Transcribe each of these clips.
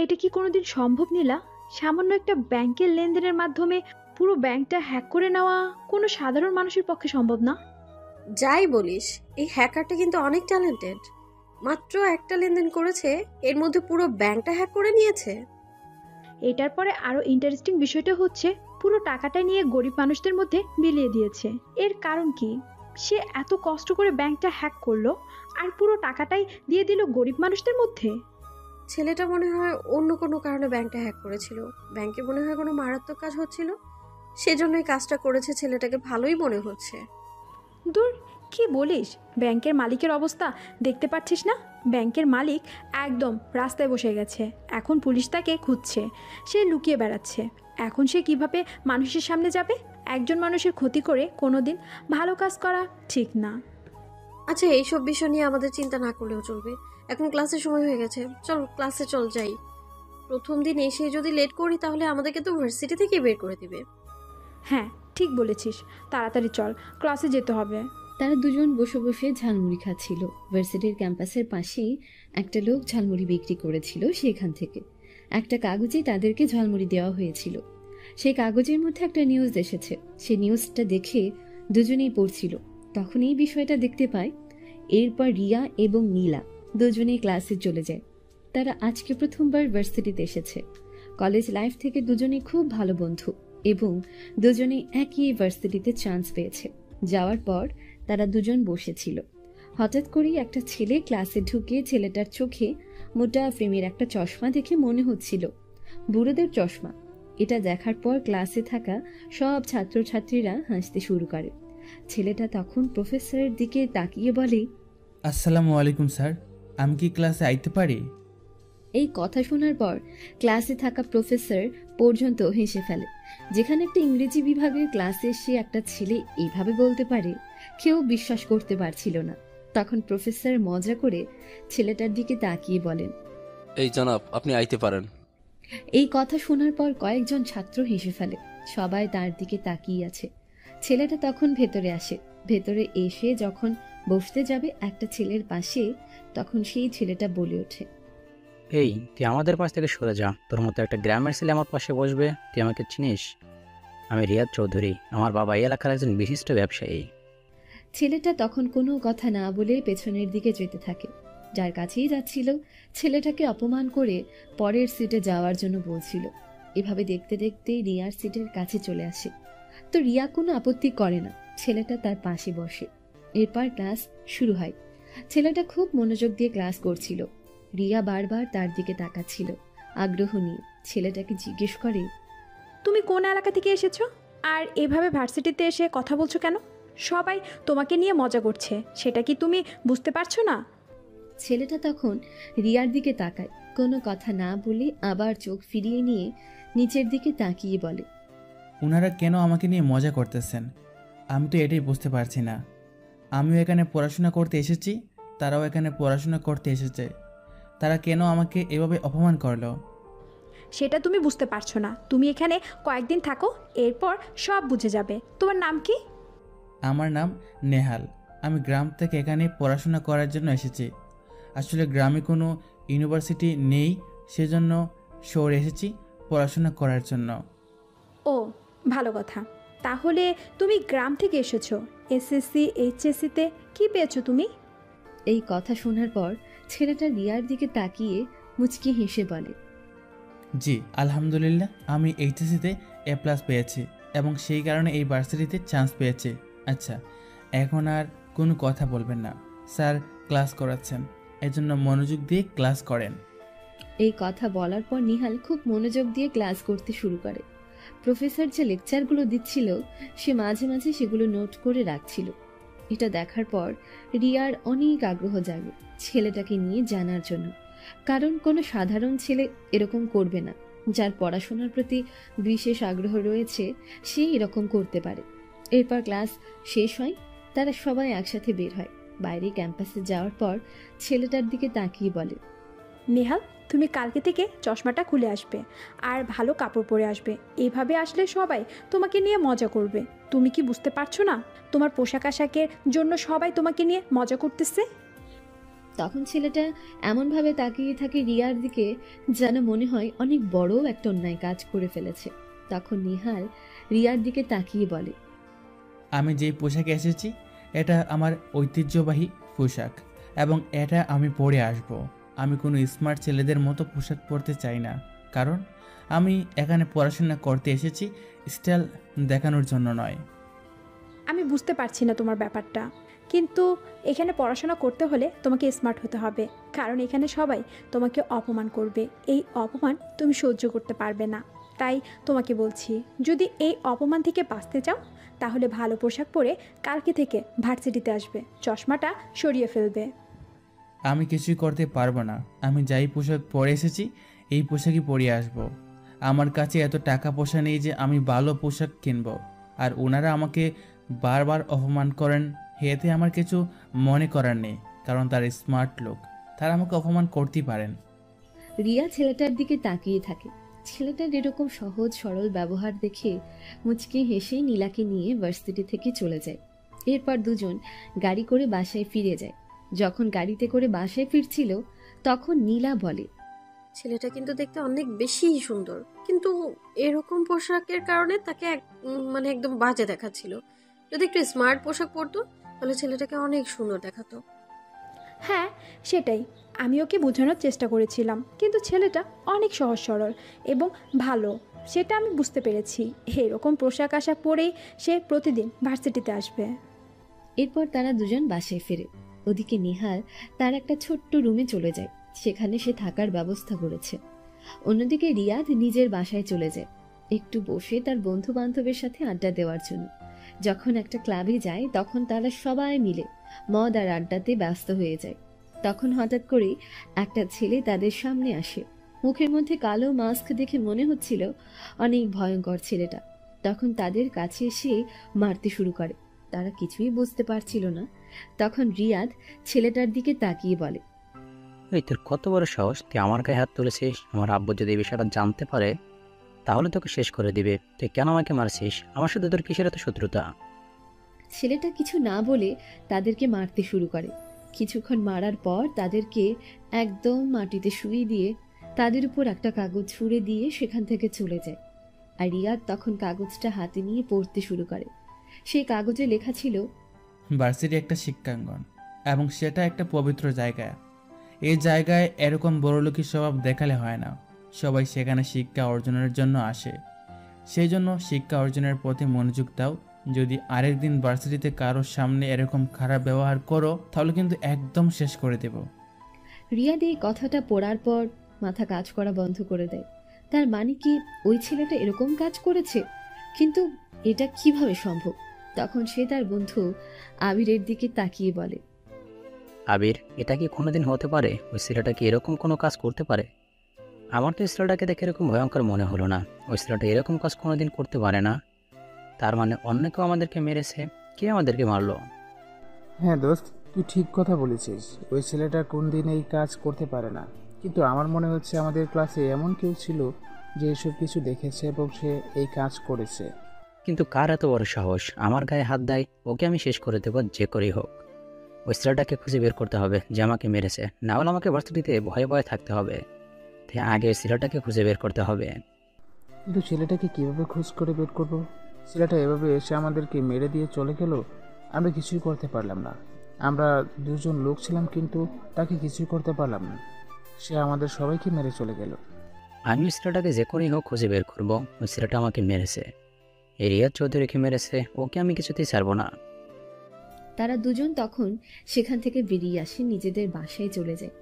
এটা কি কোনোদিন সম্ভব নীলা? সামান্য একটা ব্যাংকের লেনদেনের মাধ্যমে পুরো ব্যাংকটা হ্যাক করে নেওয়া কোনো সাধারণ মানুষের পক্ষে সম্ভব না। যাই বলিস, এই হ্যাকারটা কিন্তু অনেক ট্যালেন্টেড। মাত্র একটা লেনদেন করেছে, এর মধ্যে পুরো ব্যাংকটা হ্যাক করে নিয়েছে। এটার পরে আরো ইন্টারেস্টিং বিষয়টা হচ্ছে পুরো টাকাটা নিয়ে গরিব মানুষদের মধ্যে বিলিয়ে দিয়েছে। এর কারণ কি? সে এত কষ্ট করে ব্যাংকটা হ্যাক করলো আর পুরো টাকাটাই দিয়ে দিল গরিব মানুষদের মধ্যে। ছেলেটা মনে হয় অন্য কোনো কারণে ব্যাংকটা হ্যাক করেছিল। ব্যাংকে মনে হয় কোনো মারাত্মক কাজ হচ্ছিল, সেজন্যই কাজটা করেছে। ছেলেটাকে ভালোই মনে হচ্ছে। দূর, কি বলিস? ব্যাংকের মালিকের অবস্থা দেখতে পাচ্ছিস না? ব্যাংকের মালিক একদম রাস্তায় বসে গেছে। এখন পুলিশ তাকে খুঁজছে, সে লুকিয়ে বেড়াচ্ছে। এখন সে কিভাবে মানুষের সামনে যাবে? একজন মানুষের ক্ষতি করে কোনোদিন ভালো কাজ করা ঠিক না। আচ্ছা, এইসব বিষয় নিয়ে আমাদের চিন্তা না করলেও চলবে। এখন ক্লাসের সময় হয়ে গেছে, চল ক্লাসে চল যাই। প্রথম দিন এসে যদি লেট করি তাহলে আমাদেরকে তো ভার্সিটি থেকে বের করে দিবে। হ্যাঁ, ঠিক বলেছিস, তাড়াতাড়ি চল, ক্লাসে যেতে হবে। তারা দুজন বসে বসে ঝালমুড়ি খাচ্ছিল। ভার্সিটির ক্যাম্পাসের পাশেই একটা লোক ঝালমুড়ি বিক্রি করেছিল, সেখান থেকে একটা কাগজে তাদেরকে ঝালমুড়ি দেওয়া হয়েছিল। সেই কাগজের মধ্যে একটা নিউজ এসেছে। সেই নিউজটা দেখে দুজনেই পড়ছিল। তখন এই বিষয়টা দেখতে পায়। এরপর রিয়া এবং নীলা দুজনেই ক্লাসে চলে যায়। তারা আজকে প্রথমবার ভার্সিটিতে এসেছে। কলেজ লাইফ থেকে দুজনেই খুব ভালো বন্ধু এবং দুজনেই একই ভার্সিটিতে চান্স পেয়েছে। যাওয়ার পর তারা দুজন বসেছিল। হঠাৎ করেই একটা ছেলে ক্লাসে ঢুকে ছেলেটার চোখে মোটা ফ্রেমের একটা চশমা দেখে মনে হচ্ছিল বুড়োদের চশমা। এটা দেখার পর ক্লাসে থাকা সব ছাত্রছাত্রীরা হাসতে শুরু করে। ছেলেটা তখন প্রফেসরের দিকে তাকিয়ে বলে, আসসালামু আলাইকুম স্যার, আমি কি ক্লাসে আইতে পারি? এই কথা শোনার পর ক্লাসে থাকা প্রফেসর পর্যন্ত হেসে ফেলে। যেখানে একটা ইংরেজি বিভাগের ক্লাসে এসে একটা ছেলে এইভাবে বলতে পারে, কেউ বিশ্বাস করতে পারছিল না। তখন প্রফেসর মজা করে ছেলেটার দিকে তাকিয়ে বলেন, এই জনাব, আপনি আইতে পারেন। এই কথা শোনার পর কয়েকজন ছাত্র হেসে ফেলে। সবাই তার দিকে তাকিয়ে আছে। ছেলেটা তখন ভেতরে আসে। ভেতরে এসে যখন বসতে যাবে একটা ছেলের পাশে, তখন সেই ছেলেটা বলে ওঠে, এই তুই আমাদের পাশ থেকে সরে যা, তোর মতো একটা গ্রামের ছেলে আমার পাশে বসবে? তুই আমাকে চিনিস? আমি রিয়াদ চৌধুরী, আমার বাবা এই এলাকার একজন বিশিষ্ট ব্যবসায়ী। ছেলেটা তখন কোনো কথা না বলে পেছনের দিকে যেতে থাকে। যার কাছেই যাচ্ছিল ছেলেটাকে অপমান করে পরের সিটে যাওয়ার জন্য বলছিল। এভাবে দেখতে দেখতে রিয়ার সিটের কাছে চলে আসে। তো রিয়া কোনো আপত্তি করে না, ছেলেটা তার পাশে বসে। এরপর ক্লাস শুরু হয়। ছেলেটা খুব মনোযোগ দিয়ে ক্লাস করছিল। রিয়া বারবার তার দিকে তাকাচ্ছিল আগ্রহ নিয়ে। ছেলেটাকে জিজ্ঞেস করে, তুমি কোন এলাকা থেকে এসেছো আর এভাবে ভার্সিটিতে এসে কথা বলছো কেন? সবাই তোমাকে নিয়ে মজা করছে, সেটা কি তুমি বুঝতে পারছো না? ছেলেটা তখন রিয়ার দিকে তাকায়। কোনো কথা না বলে আবার চোখ ফিরিয়ে নিয়ে নিচের দিকে তাকিয়ে বলে, ওনারা কেন আমাকে নিয়ে মজা করতেছেন? আমি তো এটাই বুঝতে পারছি না। আমিও এখানে পড়াশোনা করতে এসেছি, তারাও এখানে পড়াশোনা করতে এসেছে। তারা কেন আমাকে এভাবে অপমান করলো? সেটা তুমি বুঝতে পারছো না। তুমি এখানে কয়েকদিন থাকো, এরপর সব বুঝে যাবে। তোমার নাম কি? আমার নাম নেহাল। আমি গ্রাম থেকে এখানে পড়াশোনা করার জন্য এসেছি। আসলে গ্রামে কোনো ইউনিভার্সিটি নেই, সেজন্য শহরে এসেছি পড়াশোনা করার জন্য। ও, ভালো কথা। তাহলে তুমি গ্রাম থেকে এসেছো। এসএসসি এইচএসসিতে কি পেয়েছো তুমি? এই কথা শোনার পর ছেলেটা রিয়ার দিকে তাকিয়ে মুচকি হেসে বলে, জি আলহামদুলিল্লাহ, আমি এইচএসসিতে A+ পেয়েছি এবং সেই কারণে এই ভার্সিটিতে চান্স পেয়েছি। আচ্ছা, এখন আর কোনো কথা বলবেন না। স্যার ক্লাস করাচ্ছেন, এজন্য মনোযোগ দিয়ে ক্লাস করেন। এই কথা বলার পর নিহাল খুব মনোযোগ দিয়ে ক্লাস করতে শুরু করে। প্রফেসর যে লেকচারগুলো দিচ্ছিল সে মাঝে মাঝে সেগুলো নোট করে রাখছিল। এটা দেখার পর রিয়ার অনেক আগ্রহ জাগে ছেলেটাকে নিয়ে জানার জন্য। কারণ কোনো সাধারণ ছেলে এরকম করবে না। যার পড়াশোনার প্রতি বিশেষ আগ্রহ রয়েছে সে এরকম করতে পারে। এরপর ক্লাস শেষ হয়। তারা সবাই একসাথে বের হয়। বাইরে ক্যাম্পাসে যাওয়ার পর ছেলেটার দিকে তাকিয়ে বলে, নেহাল, তুমি কালকে থেকে চশমাটা খুলে আসবে আর ভালো কাপড় পরে আসবে। এইভাবে আসলে সবাই তোমাকে নিয়ে মজা করবে। তুমি কি বুঝতে পারছো না? তোমার পোশাক আশাকের জন্য সবাই তোমাকে নিয়ে মজা করতেছে। তখন ছেলেটা এমনভাবে তাকিয়ে থাকে রিয়ার দিকে যেন মনে হয় অনেক বড় একটা অন্যায় কাজ করে ফেলেছে। তখন নিহাল রিয়ার দিকে তাকিয়ে বলে, আমি যেই পোশাকে এসেছি এটা আমার ঐতিহ্যবাহী পোশাক এবং এটা আমি পরে আসব। আমি কোনো স্মার্ট ছেলেদের মতো পোশাক পরতে চাই না, কারণ আমি এখানে পড়াশোনা করতে এসেছি, স্টাইল দেখানোর জন্য নয়। আমি বুঝতে পারছি না তোমার ব্যাপারটা, কিন্তু এখানে পড়াশোনা করতে হলে তোমাকে স্মার্ট হতে হবে, কারণ এখানে সবাই তোমাকে অপমান করবে। এই অপমান তুমি সহ্য করতে পারবে না। তাই তোমাকে বলছি, যদি এই অপমান থেকে বাঁচতে চাও তাহলে ভালো পোশাক পরে কালকে থেকে ভার্সিটিতে আসবে, চশমাটা সরিয়ে ফেলবে। আমি কিছুই করতে পারবো না। আমি যাই পোশাক পরে এসেছি এই পোশাকই পরে আসব। আমার কাছে এত টাকা পয়সা নেই যে আমি ভালো পোশাক কিনব। আর ওনারা আমাকে বারবার অপমান করেন, এতে আমার কিছু মনে করার নেই, কারণ তার স্মার্ট লোক, তারা আমাকে অপমান করতেই পারেন। রিয়া ছেলেটার দিকে তাকিয়ে থাকে। ছেলেটার এরকম সহজ সরল ব্যবহার দেখে মুচকি হেসে নীলাকে নিয়ে ভার্সিটি থেকে চলে যায়। এরপর দুজন গাড়ি করে বাসায় ফিরে যায়। যখন গাড়িতে করে বাসায় ফিরছিল তখন নীলা বলে, ছেলেটা কিন্তু দেখতে অনেক বেশি সুন্দর, কিন্তু এরকম পোশাকের কারণে তাকে মানে একদম বাজে দেখাচ্ছিল। যদি একটু স্মার্ট পোশাক পরতো তাহলে ছেলেটাকে অনেক সুন্দর দেখাতো। হ্যাঁ সেটাই, আমি ওকে বোঝানোর চেষ্টা করেছিলাম, কিন্তু ছেলেটা অনেক সহজ সরল এবং ভালো, সেটা আমি বুঝতে পেরেছি। এরকম পোশাক আশাক পরেই সে প্রতিদিন ভার্সিটিতে আসবে। এরপর তারা দুজন বাসায় ফেরে। ওদিকে নিহাল তার একটা ছোট্ট রুমে চলে যায়, সেখানে সে থাকার ব্যবস্থা করেছে। অন্যদিকে রিয়াদ নিজের বাসায় চলে যায় একটু বসে তার বন্ধু বান্ধবের সাথে আড্ডা দেওয়ার জন্য। যখন একটা ক্লাবে যায় তখন তারা সবাই মিলে মদ আর আড্ডাতে ব্যস্ত হয়ে যায়। তখন হঠাৎ করেই একটা ছেলে তাদের সামনে আসে। মুখের মধ্যে কালো মাস্ক দেখে মনে হচ্ছিল অনেক ভয়ঙ্কর ছেলেটা। তখন তাদের কাছে এসে মারতে শুরু করে। তারা কিছুই বুঝতে পারছিল না। তখন রিয়াদ ছেলেটার দিকে তাকিয়ে বলে, এই তোর কত বড় সাহস, তুই আমার গায়ে হাত তুলেছিস? আমার আব্বু যদি এই বিষয়টা জানতে পারে তাহলে তোকে শেষ করে দিবে। তুই কেন আমাকে মারছিস? আমার সাথে তোর কিসের এত শত্রুতা? ছেলেটা কিছু না বলে তাদেরকে মারতে শুরু করে। কিছুক্ষণ মারার পর তাদেরকে একদম মাটিতে শুইয়ে দিয়ে তাদের উপর একটা কাগজ ছুঁড়ে দিয়ে সেখান থেকে চলে যায়। আর রিয়াদ তখন কাগজটা হাতে নিয়ে পড়তে শুরু করে। সেই কাগজে লেখা ছিল, ভার্সিটি একটা শিক্ষাঙ্গন এবং সেটা একটা পবিত্র জায়গা। এই জায়গায় এরকম বড়লোকি স্বভাব দেখালে হয় না। সবাই সেখানে শিক্ষা অর্জনের জন্য আসে, সেই জন্য শিক্ষা অর্জনের প্রতি মনোযোগ দাও। যদি আরেকদিন ভার্সিটিতে কারোর সামনে এরকম খারাপ ব্যবহার করো তাহলে কিন্তু একদম শেষ করে দেব। রিয়াদ এই কথাটা পড়ার পর মাথা কাজ করা বন্ধ করে দেয়। তার মানে কি ওই ছেলেটা এরকম কাজ করেছে? কিন্তু এটা কিভাবে সম্ভব? তখন সে তার বন্ধু আবিরের দিকে তাকিয়ে বলে, আবির, এটা কি কোনোদিন হতে পারে? ওই ছেলেটা কি এরকম কোনো কাজ করতে পারে? আমার তো ছেলেটাকে দেখে এরকম ভয়ঙ্কর মনে হলো না। ওই ছেলেটা এরকম কাজ কোনোদিন করতে পারে না। তার মানে অন্য কেউ আমাদেরকে মেরেছে। কে আমাদেরকে মারলো? হ্যাঁ দোস্ত, তুই ঠিক কথা বলেছিস। ওই ছেলেটা কোনদিন এই কাজ করতে পারে না, কিন্তু আমার মনে হচ্ছে আমাদের ক্লাসে এমন কেউ ছিল যে এসব কিছু দেখেছে এবং সে এই কাজ করেছে। কিন্তু কার এত বড় সাহস আমার গায়ে হাত দেয়? ওকে আমি শেষ করে দেবো যে করেই হোক। ওই ছেলেটাকে খুঁজে বের করতে হবে যে আমাকে মেরেছে, না হলে আমাকে ভার্সিটিতে ভয়ে ভয়ে থাকতে হবে। তাই আগে ওই ছেলেটাকে খুঁজে বের করতে হবে। কিন্তু ছেলেটাকে কিভাবে খোঁজ করে বের করব? ছেলেটা এভাবে এসে আমাদেরকে মেরে দিয়ে চলে গেল, আমরা কিছুই করতে পারলাম না। আমরা দুজন লোক ছিলাম কিন্তু তাকে কিছুই করতে পারলাম না। সে আমাদের সবাইকে মেরে চলে গেল। আমি ওই ছেলেটাকে যে করেই হোক খুঁজে বের করবো। ওই ছেলেটা আমাকে মেরেছে, এই রিয়াদ চৌধুরীকে মেরেছে, ওকে আমি কিছুতেই ছাড়বো না। তারা দুজন তখন সেখান থেকে বেরিয়ে আসে, নিজেদের বাসায় চলে যায়।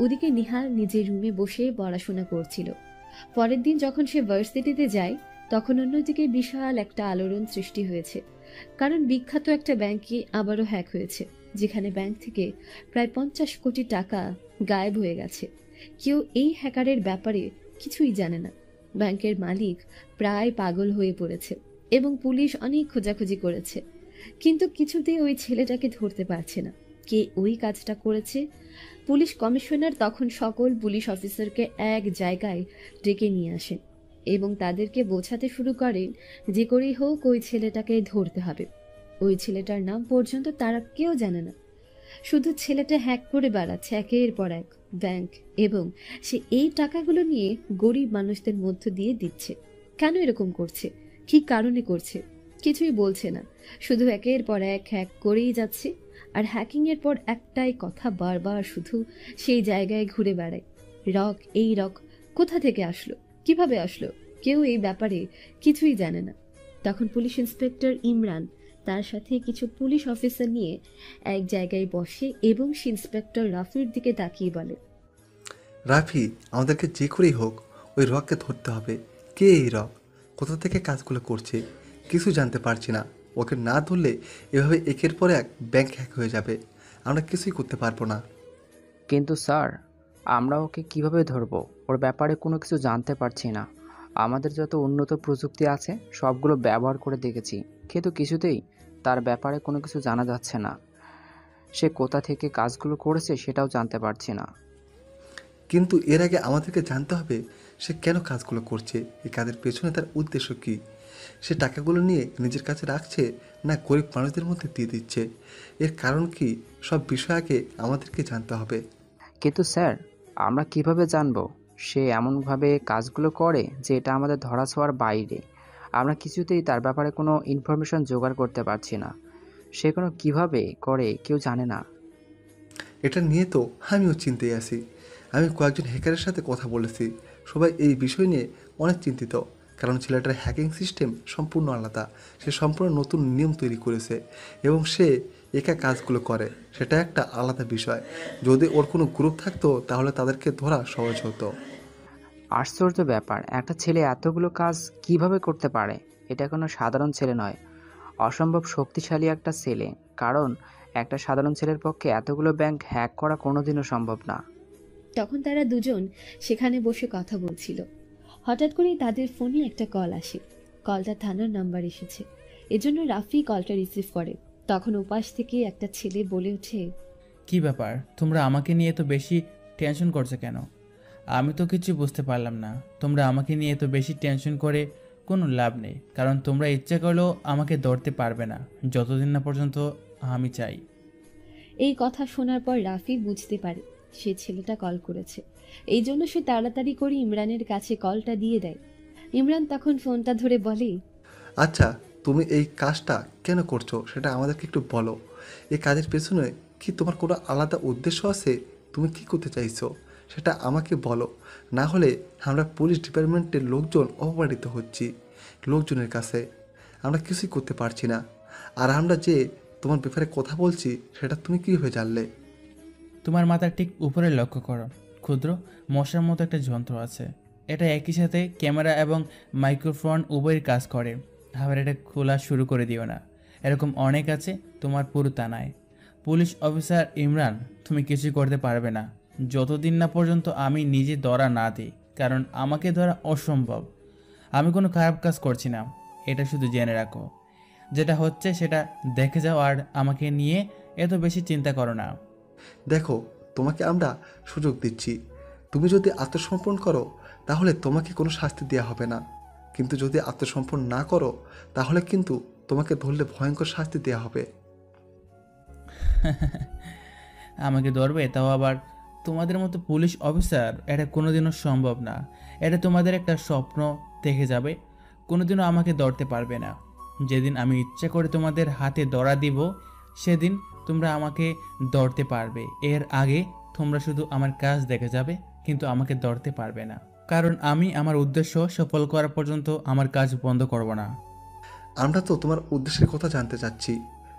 ওদিকে নিহাল নিজের রুমে বসে পড়াশোনা করছিল। পরের দিন যখন সে ভার্সিটিতে যায় তখন অন্যদিকে বিশাল একটা আলোড়ন সৃষ্টি হয়েছে, কারণ বিখ্যাত একটা ব্যাংকে আবারও হ্যাক হয়েছে, যেখানে ব্যাংক থেকে প্রায় 50 কোটি টাকা গায়েব হয়ে গেছে। কেউ এই হ্যাকারের ব্যাপারে কিছুই জানে না। ব্যাংকের মালিক প্রায় পাগল হয়ে পড়েছে এবং পুলিশ অনেক খোঁজাখুঁজি করেছে, কিন্তু কিছুতেই ওই ছেলেটাকে ধরতে পারছে না কে ওই কাজটা করেছে। পুলিশ কমিশনার তখন সকল পুলিশ অফিসারকে এক জায়গায় ডেকে নিয়ে আসেন এবং তাদেরকে বোঝাতে শুরু করেন যে করেই হোক ওই ছেলেটাকে ধরতে হবে। ওই ছেলেটার নাম পর্যন্ত তারা কেউ জানে না। শুধু ছেলেটা হ্যাক করে বেড়াচ্ছে একের পর এক ব্যাংক, এবং সে এই টাকাগুলো নিয়ে গরিব মানুষদের মধ্য দিয়ে দিচ্ছে। কেন এরকম করছে, কি কারণে করছে, কিছুই বলছে না, শুধু একের পর এক হ্যাক করেই যাচ্ছে। আর হ্যাকিং এর পর একটাই কথা বারবার শুধু সেই জায়গায় ঘুরে বেড়ায়, রক, এই রক কোথা থেকে আসলো, কিভাবে আসলো, কেউ এই ব্যাপারে কিছুই জানে না। তখন পুলিশ ইন্সপেক্টর ইমরান তার সাথে কিছু পুলিশ অফিসার নিয়ে এক জায়গায় বসে এবং সে ইন্সপেক্টর রাফির দিকে তাকিয়ে বলে, রাফি, আমাদেরকে যে করেই হোক ওই রককে ধরতে হবে। কে এই রক, কোথা থেকে কাজগুলো করছে কিছু জানতে পারছি না। ওকে না ধরলে এভাবে একের পর এক ব্যাংক হ্যাক হয়ে যাবে, আমরা কিছুই করতে পারবো না। কিন্তু স্যার, আমরা ওকে কিভাবে ধরবো? ওর ব্যাপারে কোনো কিছু জানতে পারছি না। আমাদের যত উন্নত প্রযুক্তি আছে সবগুলো ব্যবহার করে দেখেছি, কিন্তু কিছুতেই তার ব্যাপারে কোনো কিছু জানা যাচ্ছে না। সে কোথা থেকে কাজগুলো করেছে সেটাও জানতে পারছি না। কিন্তু এর আগে আমাদেরকে জানতে হবে সে কেন কাজগুলো করছে, এই কাজের পেছনে তার উদ্দেশ্য কী। সে টাকাগুলো নিয়ে নিজের কাছে রাখছে না গরিব মানুষদের মধ্যে দিয়ে দিচ্ছে, এর কারণ কি, সব বিষয় আগে আমাদেরকে জানতে হবে। কিন্তু স্যার, আমরা কিভাবে জানবো সে এমনভাবে কাজগুলো করে যে এটা আমাদের ধরাছোঁয়ার বাইরে? আমরা কিছুতেই তার ব্যাপারে কোনো ইনফরমেশন জোগাড় করতে পারছি না। সে কোনো কিভাবে করে কেউ জানে না। এটা নিয়ে তো আমিও চিন্তায় আছি। আমি কয়েকজন হ্যাকারের সাথে কথা বলেছি, সবাই এই বিষয় নিয়ে অনেক চিন্তিত। কারণ ছেলেটার হ্যাকিং সিস্টেম সম্পূর্ণ আলাদা, সে সম্পূর্ণ নতুন নিয়ম তৈরি করেছে এবং সে একা কাজগুলো করে, সেটা একটা আলাদা বিষয়। যদি ওর কোনো গ্রুপ থাকতো তাহলে তাদেরকে ধরা সহজ হতো। আশ্চর্য ব্যাপার, একটা ছেলে এতগুলো কাজ কিভাবে করতে পারে? এটা কোনো সাধারণ ছেলে নয়, অসম্ভব শক্তিশালী একটা ছেলে। কারণ একটা সাধারণ ছেলের পক্ষে এতগুলো ব্যাংক হ্যাক করা কোনোদিনও সম্ভব না। তখন তারা দুজন সেখানে বসে কথা বলছিল। হঠাৎ করেই তাদের ফোনে একটা কল আসে। কলটা থানার নাম্বার এসেছে, এজন্য রাফি কলটা রিসিভ করে। তখন উপাস থেকে একটা ছেলে বলে ওঠে, কি ব্যাপার, তোমরা আমাকে নিয়ে তো বেশি টেনশন করছো কেন? আমি তো কিছু বুঝতে পারলাম না। তোমরা আমাকে নিয়ে এত বেশি টেনশন করে কোনো লাভ নেই, কারণ তোমরা ইচ্ছে করলেও আমাকে ধরতে পারবে না যতদিন না পর্যন্ত আমি চাই। এই কথা শোনার পর রাফি বুঝতে পারে সে ছেলেটা কল করেছে। এই জন্য সে তাড়াতাড়ি করে ইমরানের কাছে কলটা দিয়ে দেয়। ইমরান তখন ফোনটা ধরে বলে, আচ্ছা, তুমি এই কাজটা কেন করছো সেটা আমাদেরকে একটু বলো। এই কাজের পেছনে কি তোমার কোনো আলাদা উদ্দেশ্য আছে? তুমি কি করতে চাইছো সেটা আমাকে বলো, না হলে আমরা পুলিশ ডিপার্টমেন্টের লোকজন অপমানিত হচ্ছি লোকজনের কাছে, আমরা কিছুই করতে পারছি না। আর আমরা যে তোমার ব্যাপারে কথা বলছি সেটা তুমি কীভাবে জানলে? তোমার মাথার ঠিক উপরে লক্ষ্য করো, ক্ষুদ্র মশার মতো একটা যন্ত্র আছে। এটা একই সাথে ক্যামেরা এবং মাইক্রোফোন উভয়ের কাজ করে। আবার এটা খোলা শুরু করে দিও না, এরকম অনেক আছে, তোমার পুরো তা নাই। পুলিশ অফিসার ইমরান, তুমি কিছুই করতে পারবে না যতদিন না পর্যন্ত আমি নিজে ধরা না দিই, কারণ আমাকে ধরা অসম্ভব। আমি কোনো খারাপ কাজ করছি না, এটা শুধু জেনে রাখো। যেটা হচ্ছে সেটা দেখে যাও, আর আমাকে নিয়ে এত বেশি চিন্তা করো না। দেখো, তোমাকে আমরা সুযোগ দিচ্ছি, তুমি যদি আত্মসমর্পণ করো তাহলে তোমাকে কোনো শাস্তি দেওয়া হবে না, কিন্তু যদি আত্মসমর্পণ না করো তাহলে কিন্তু তোমাকে ধরলে ভয়ঙ্কর শাস্তি দেওয়া হবে। আমাকে ধরবে, তাও আবার তোমাদের মতো পুলিশ অফিসার? এটা কোনোদিনও সম্ভব না। এটা তোমাদের একটা স্বপ্ন থেকে যাবে, কোনোদিনও আমাকে ধরতে পারবে না। যেদিন আমি ইচ্ছে করে তোমাদের হাতে ধরা দিব সেদিন তোমরা আমাকে ধরতে পারবে। এর আগে তোমরা শুধু আমার কাজ দেখে যাবে, কিন্তু আমাকে ধরতে পারবে না, কারণ আমি আমার উদ্দেশ্য সফল করা পর্যন্ত আমার কাজ বন্ধ করব না। আমরা তো তোমার উদ্দেশ্যের কথা জানতে চাচ্ছি,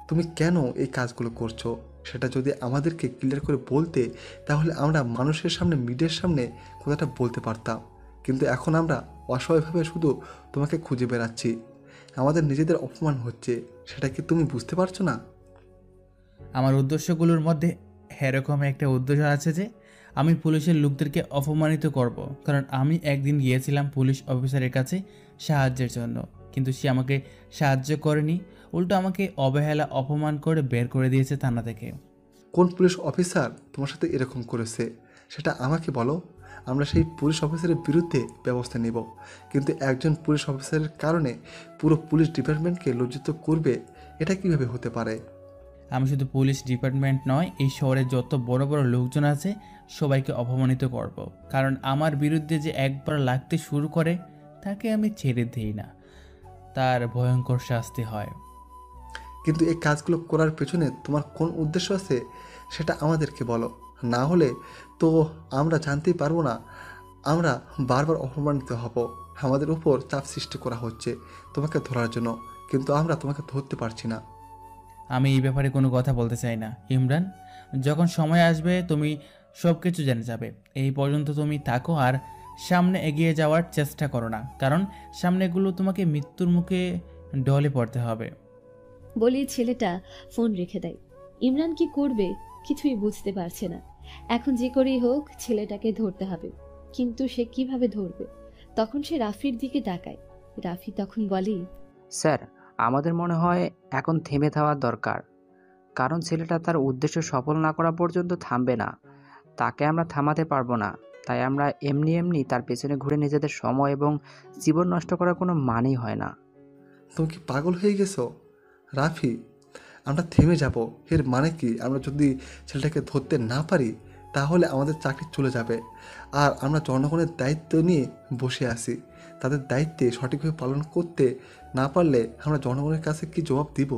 তুমি কেন এই কাজগুলো করছো সেটা যদি আমাদেরকে ক্লিয়ার করে বলতে তাহলে আমরা মানুষের সামনে, মিডিয়ার সামনে কথাটা বলতে পারতাম। কিন্তু এখন আমরা অসহায়ভাবে শুধু তোমাকে খুঁজে বেড়াচ্ছি, আমাদের নিজেদের অপমান হচ্ছে, সেটা কি তুমি বুঝতে পারছো না? আমার উদ্দেশ্যগুলোর মধ্যে এরকম একটা উদ্দেশ্য আছে যে আমি পুলিশের লোকদেরকে অপমানিত করব, কারণ আমি একদিন গিয়েছিলাম পুলিশ অফিসারের কাছে সাহায্যের জন্য, কিন্তু সে আমাকে সাহায্য করেনি, উল্টো আমাকে অবহেলা, অপমান করে বের করে দিয়েছে থানা থেকে। কোন পুলিশ অফিসার তোমার সাথে এরকম করেছে সেটা আমাকে বলো, আমরা সেই পুলিশ অফিসারের বিরুদ্ধে ব্যবস্থা নেব। কিন্তু একজন পুলিশ অফিসারের কারণে পুরো পুলিশ ডিপার্টমেন্টকে লজ্জিত করবে, এটা কিভাবে হতে পারে? আমি শুধু পুলিশ ডিপার্টমেন্ট নয়, এই শহরে যত বড় বড় লোকজন আছে সবাইকে অপমানিত করব। কারণ আমার বিরুদ্ধে যে একবার লাগতে শুরু করে তাকে আমি ছেড়ে দিই না, তার ভয়ঙ্কর শাস্তি হয়। কিন্তু এই কাজগুলো করার পেছনে তোমার কোন উদ্দেশ্য আছে সেটা আমাদেরকে বলো, না হলে তো আমরা জানতেই পারবো না। আমরা বারবার অপমানিত হব, আমাদের উপর চাপ সৃষ্টি করা হচ্ছে তোমাকে ধরার জন্য, কিন্তু আমরা তোমাকে ধরতে পারছি না। আমি এই ব্যাপারে কোনো কথা বলতে চাই না ইমরান। যখন সময় আসবে তুমি সব কিছু জেনে যাবে। এই পর্যন্ত তুমি থাকো আর সামনে এগিয়ে যাওয়ার চেষ্টা করো না, কারণ সামনেগুলো তোমাকে মৃত্যুর মুখে ঢলে পড়তে হবে। বলে ছেলেটা ফোন রেখে দেয়। ইমরান কি করবে কিছুই বুঝতে পারছে না। এখন যে করেই হোক ছেলেটাকে ধরতে হবে, কিন্তু সে কিভাবে ধরবে? তখন সে রাফির দিকে তাকায়। রাফি তখন বলে, স্যার, আমাদের মনে হয় এখন থেমে থাকার দরকার, কারণ ছেলেটা তার উদ্দেশ্য সফল না করা পর্যন্ত থামবে না। তাকে আমরা থামাতে পারবো না, তাই আমরা এমনি এমনি তার পেছনে ঘুরে নিজেদের সময় এবং জীবন নষ্ট করার কোনো মানেই হয় না। তুমি কি পাগল হয়ে গেছো রাফি? আমরা থেমে যাব এর মানে কি? আমরা যদি ছেলেটাকে ধরতে না পারি তাহলে আমাদের চাকরি চলে যাবে, আর আমরা জনগণের দায়িত্ব নিয়ে বসে আছি। তাদের দায়িত্বে সঠিকভাবে পালন করতে না পারলে আমরা জনগণের কাছে কি জবাব দিব?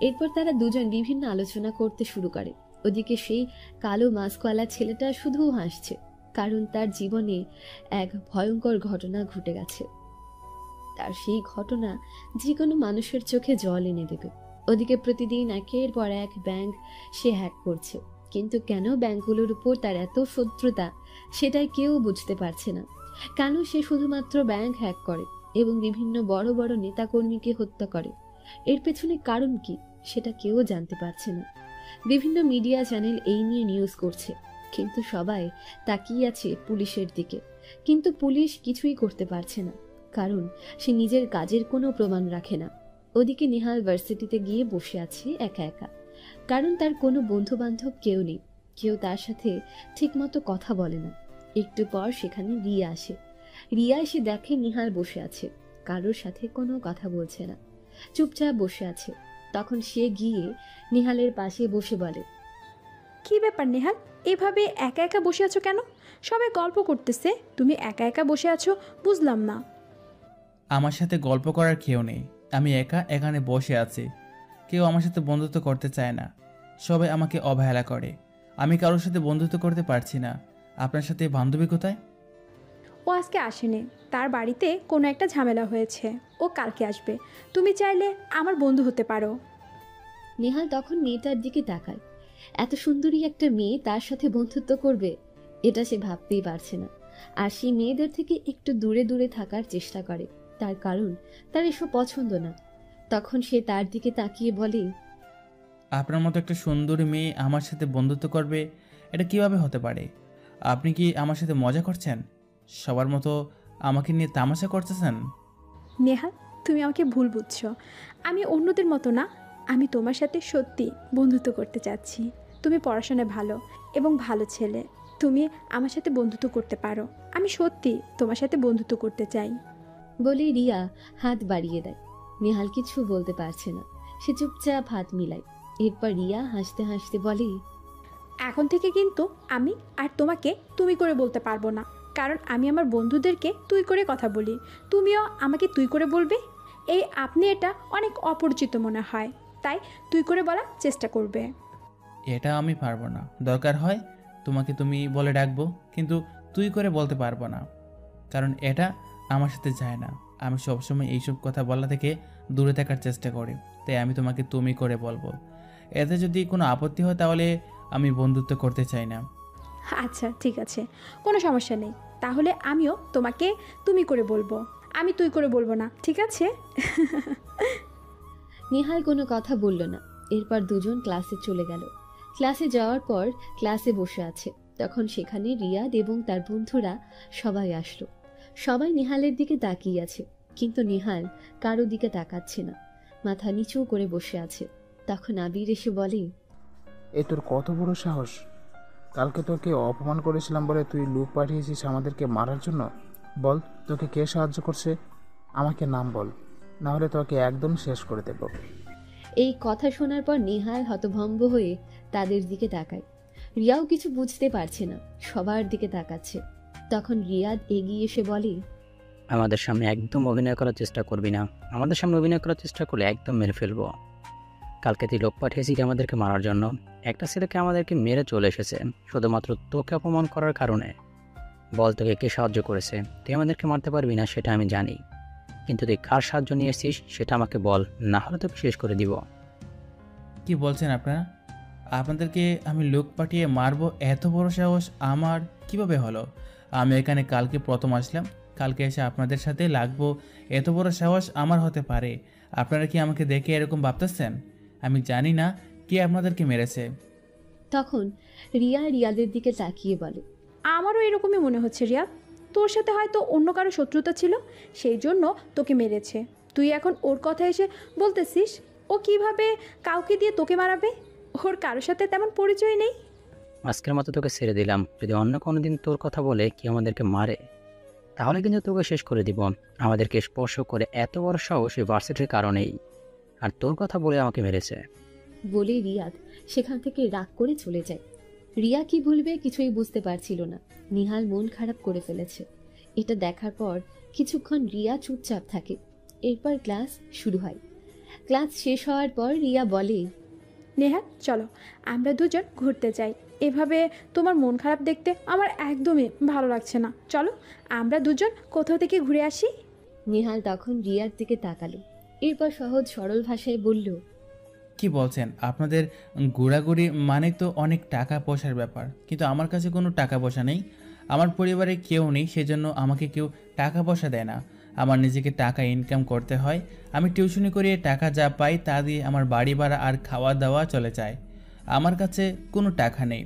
এরপর তারা দুজন বিভিন্ন আলোচনা করতে শুরু করে। ওদিকে সেই কালো মাস্কওয়ালা ছেলেটা শুধু হাসছে, কারণ তার জীবনে এক ভয়ঙ্কর ঘটনা ঘটে গেছে। তার সেই ঘটনা যে কোনো মানুষের চোখে জল এনে দেবে। ওদিকে প্রতিদিন একের পর এক ব্যাংক সে হ্যাক করছে, কিন্তু কেন ব্যাংকগুলোর উপর তার এত শত্রুতা সেটাই কেউ বুঝতে পারছে না। কেন সে শুধুমাত্র ব্যাংক হ্যাক করে এবং বিভিন্ন বড় বড় নেতাকর্মীকে হত্যা করে? এর পেছনে কারণ কি সেটা কেউ জানতে পারছে না। বিভিন্ন মিডিয়া চ্যানেল এই নিয়ে নিউজ করছে, কিন্তু সবাই তাকিয়ে আছে পুলিশের দিকে। কিন্তু পুলিশ কিছুই করতে পারছে না, কারণ সে নিজের কাজের কোনো প্রমাণ রাখে না। ওদিকে নেহাল ভার্সিটিতে গিয়ে বসে আছে একা একা, কারণ তার কোনো বন্ধু বান্ধব কেউ নেই। কেউ তার সাথে ঠিকমতো কথা বলে না। একটু পর সেখানে রিয়া আসে। রিয়া এসে দেখে নিহাল বসে আছে, কারোর সাথে কোনো কথা বলছে না, চুপচাপ বসে আছে। তখন সে গিয়ে নিহালের পাশে বসে বলে, কি ব্যাপার নেহাল, এভাবে একা একা বসে আছো কেন? সবাই গল্প করতেছে, তুমি একা একা বসে আছো, বুঝলাম না। আমার সাথে গল্প করার কেউ নেই, আমি একা এখানে বসে আছি। কেউ আমার সাথে বন্ধুত্ব করতে চায় না, সবাই আমাকে অবহেলা করে। আমি কারোর সাথে বন্ধুত্ব করতে পারছি না। আপনার সাথে বান্ধবী কোথায়? ও আজকে আসেনি, তার বাড়িতে কোনো একটা ঝামেলা হয়েছে, ও কালকে আসবে। তুমি চাইলে আমার বন্ধু হতে পারো। নেহাল তখন মেয়েটার দিকে তাকায়। এত সুন্দরী একটা মেয়ে তার সাথে বন্ধুত্ব করবে, এটা সে ভাবতেই পারছে না। আর সেই মেয়েদের থেকে একটু দূরে দূরে থাকার চেষ্টা করে, তার কারণ তার এসব পছন্দ না। তখন সে তার দিকে তাকিয়ে বলে, আপনার মতো একটা সুন্দরী মেয়ে আমার সাথে বন্ধুত্ব করবে, এটা কিভাবে হতে পারে? আপনি কি আমার সাথে মজা করছেন? সবার মতো আমাকে নিয়ে তামাশা করতেছেন? নেহাল, তুমি আমাকে ভুল বুঝছো। আমি অন্যদের মতো না, আমি তোমার সাথে সত্যি বন্ধুত্ব করতে চাচ্ছি। তুমি পড়াশোনায় ভালো এবং ভালো ছেলে, তুমি আমার সাথে বন্ধুত্ব করতে পারো। আমি সত্যি তোমার সাথে বন্ধুত্ব করতে চাই। বলে রিয়া হাত বাড়িয়ে দেয়। নেহাল কিছু বলতে পারছে না, সে চুপচাপ হাত মিলায়। এরপর রিয়া হাসতে হাসতে বলে, এখন থেকে কিন্তু আমি আর তোমাকে তুমি করে বলতে পারবো না, কারণ আমি আমার বন্ধুদেরকে তুই করে কথা বলি, তুমিও আমাকে তুই করে বলবে। এই আপনি এটা অনেক অপরিচিত মনে হয়, তাই তুই করে বলার চেষ্টা করবে। এটা আমি পারবো না। দরকার হয় তোমাকে তুমি বলে ডাকবো, কিন্তু তুই করে বলতে পারবো না, কারণ এটা আমার সাথে যায় না। আমি সবসময় এইসব কথা বলা থেকে দূরে থাকার চেষ্টা করি, তাই আমি তোমাকে তুমি করে বলবো। এতে যদি কোনো আপত্তি হয় তাহলে আমি বন্ধুত্ব করতে চাই না। আচ্ছা ঠিক আছে, কোনো সমস্যা নেই, তাহলে আমিও তোমাকে তুমি করে বলবো, আমি তুই করে বলবো না, ঠিক আছে? নেহাল কোনো কথা বলল না। এরপর দুজন ক্লাসে চলে গেল। ক্লাসে যাওয়ার পর ক্লাসে বসে আছে, তখন সেখানে রিয়াদ এবং তার বন্ধুরা সবাই আসলো। সবাই নেহালের দিকে তাকিয়ে আছে, কিন্তু নেহাল কারো দিকে তাকাচ্ছে না, মাথা নিচু করে বসে আছে। তখন আবির এসে বলে, এ তোর কত বড় সাহস! কালকে তোকে অপমান করেছিলাম বলে তুই লোক পাঠিয়েছিস আমাদেরকে মারার জন্য। বল, তোকে কে সাহায্য করছে? আমাকে নাম বল, না হলে তোকে একদম শেষ করে দেব। এই কথা শোনার পর নেহাল হতভম্ব হয়ে তাদের দিকে তাকায়। রিয়াও কিছু বুঝতে পারছে না, সবার দিকে তাকাচ্ছে। তখন রিয়াদ এগিয়ে এসে বলে, আমাদের সামনে একদম অভিনয় করার চেষ্টা করবি না। আমাদের সামনে অভিনয় করার চেষ্টা করলে একদম মেরে ফেলবো। কালকে তুই লোক পাঠিয়েছিস আমাদেরকে মারার জন্য। একটা ছেলেকে আমাদেরকে মেরে চলে এসেছে শুধুমাত্র তোকে অপমান করার কারণে। বল, তোকে কে সাহায্য করেছে? তুই আমাদেরকে মারতে পারবি না সেটা আমি জানি, কিন্তু তুই কার সাহায্য নিয়ে এসেছিস সেটা আমাকে বল, না হলে তোকে শেষ করে দিব। কি বলছেন আপনারা? আপনাদেরকে আমি লোক পাঠিয়ে মারবো এত বড় সাহস আমার কিভাবে হলো? আমি এখানে কালকে প্রথম আসলাম, কালকে এসে আপনাদের সাথে লাগবো এত বড় সাহস আমার হতে পারে? আপনারা কি আমাকে দেখে এরকম ভাবতেছেন? আমি জানি না কে আপনাদেরকে মেরেছে। তখন রিয়া রিয়াদের দিকে তাকিয়ে বলে, আমারও এরকমই মনে হচ্ছে রিয়াদ, তোর সাথে হয়তো অন্য কারো শত্রুতা ছিল, সেই জন্য তোকে মেরেছে। তুই এখন ওর কথা এসে বলতেছিস ও কিভাবে কাউকে দিয়ে তোকে মারাবে? ওর কারোর সাথে তেমন পরিচয় নেই। আজকের মতো তোকে ছেড়ে দিলাম। যদি অন্য কোনো দিন তোর কথা বলে কি আমাদেরকে মারে, তাহলে কিন্তু তোকে শেষ করে দিব। আমাদেরকে স্পর্শ করে এত বড় সাহস এই ভার্সিটির কারণেই, আর তোর কথা বলে আমাকে মেরেছে। বলে রিয়াদ সেখান থেকে রাগ করে চলে যায়। রিয়া কি বলবে কিছুই বুঝতে পারছিল না। নিহাল মন খারাপ করে ফেলেছে। এটা দেখার পর কিছুক্ষণ রিয়া চুপচাপ থাকে। এরপর ক্লাস শুরু হয়। ক্লাস শেষ হওয়ার পর রিয়া বলে, নেহা চলো আমরা দুজন ঘুরতে যাই। এভাবে তোমার মন খারাপ দেখতে আমার একদমই ভালো লাগছে না। চলো আমরা দুজন কোথাও থেকে ঘুরে আসি। নিহাল তখন রিয়ার দিকে তাকালো। এরপর সহজ সরল ভাষায় বলল, কি বলছেন? আপনাদের ঘোরাঘুরি মানে তো অনেক টাকা পয়সার ব্যাপার, কিন্তু আমার কাছে কোনো টাকা পয়সা নেই। আমার পরিবারে কেউ নেই, সেজন্য আমাকে কেউ টাকা পয়সা দেয় না। আমার নিজেকে টাকা ইনকাম করতে হয়। আমি টিউশনি করিয়ে টাকা যা পাই তা দিয়ে আমার বাড়ি ভাড়া আর খাওয়া দাওয়া চলে যায়। আমার কাছে কোনো টাকা নেই।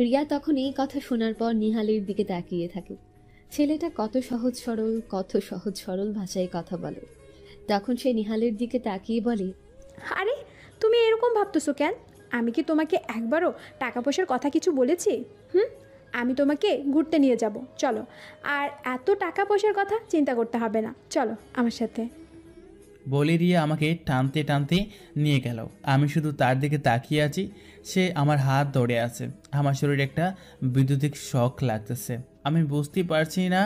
রিয়া তখন এই কথা শোনার পর নিহালের দিকে তাকিয়ে থাকে। ছেলেটা কত সহজ সরল ভাষায় কথা বলে। তখন সে নিহালের দিকে তাকিয়ে বলে, আরে তুমি এরকম ভাবতেছো কেন? আমি কি তোমাকে একবারও টাকা পয়সার কথা কিছু বলেছি? আমি তোমাকে ঘুরতে নিয়ে যাব, চলো। আর এত টাকা পয়সার কথা চিন্তা করতে হবে না, চলো আমার সাথে। বলে রিয়া আমাকে টানতে টানতে নিয়ে গেল। আমি শুধু তার দিকে তাকিয়ে আছি। সে আমার হাত ধরে আছে। আমার শরীরে একটা বৈদ্যুতিক শক লাগতেছে। আমি বুঝতেই পারছি না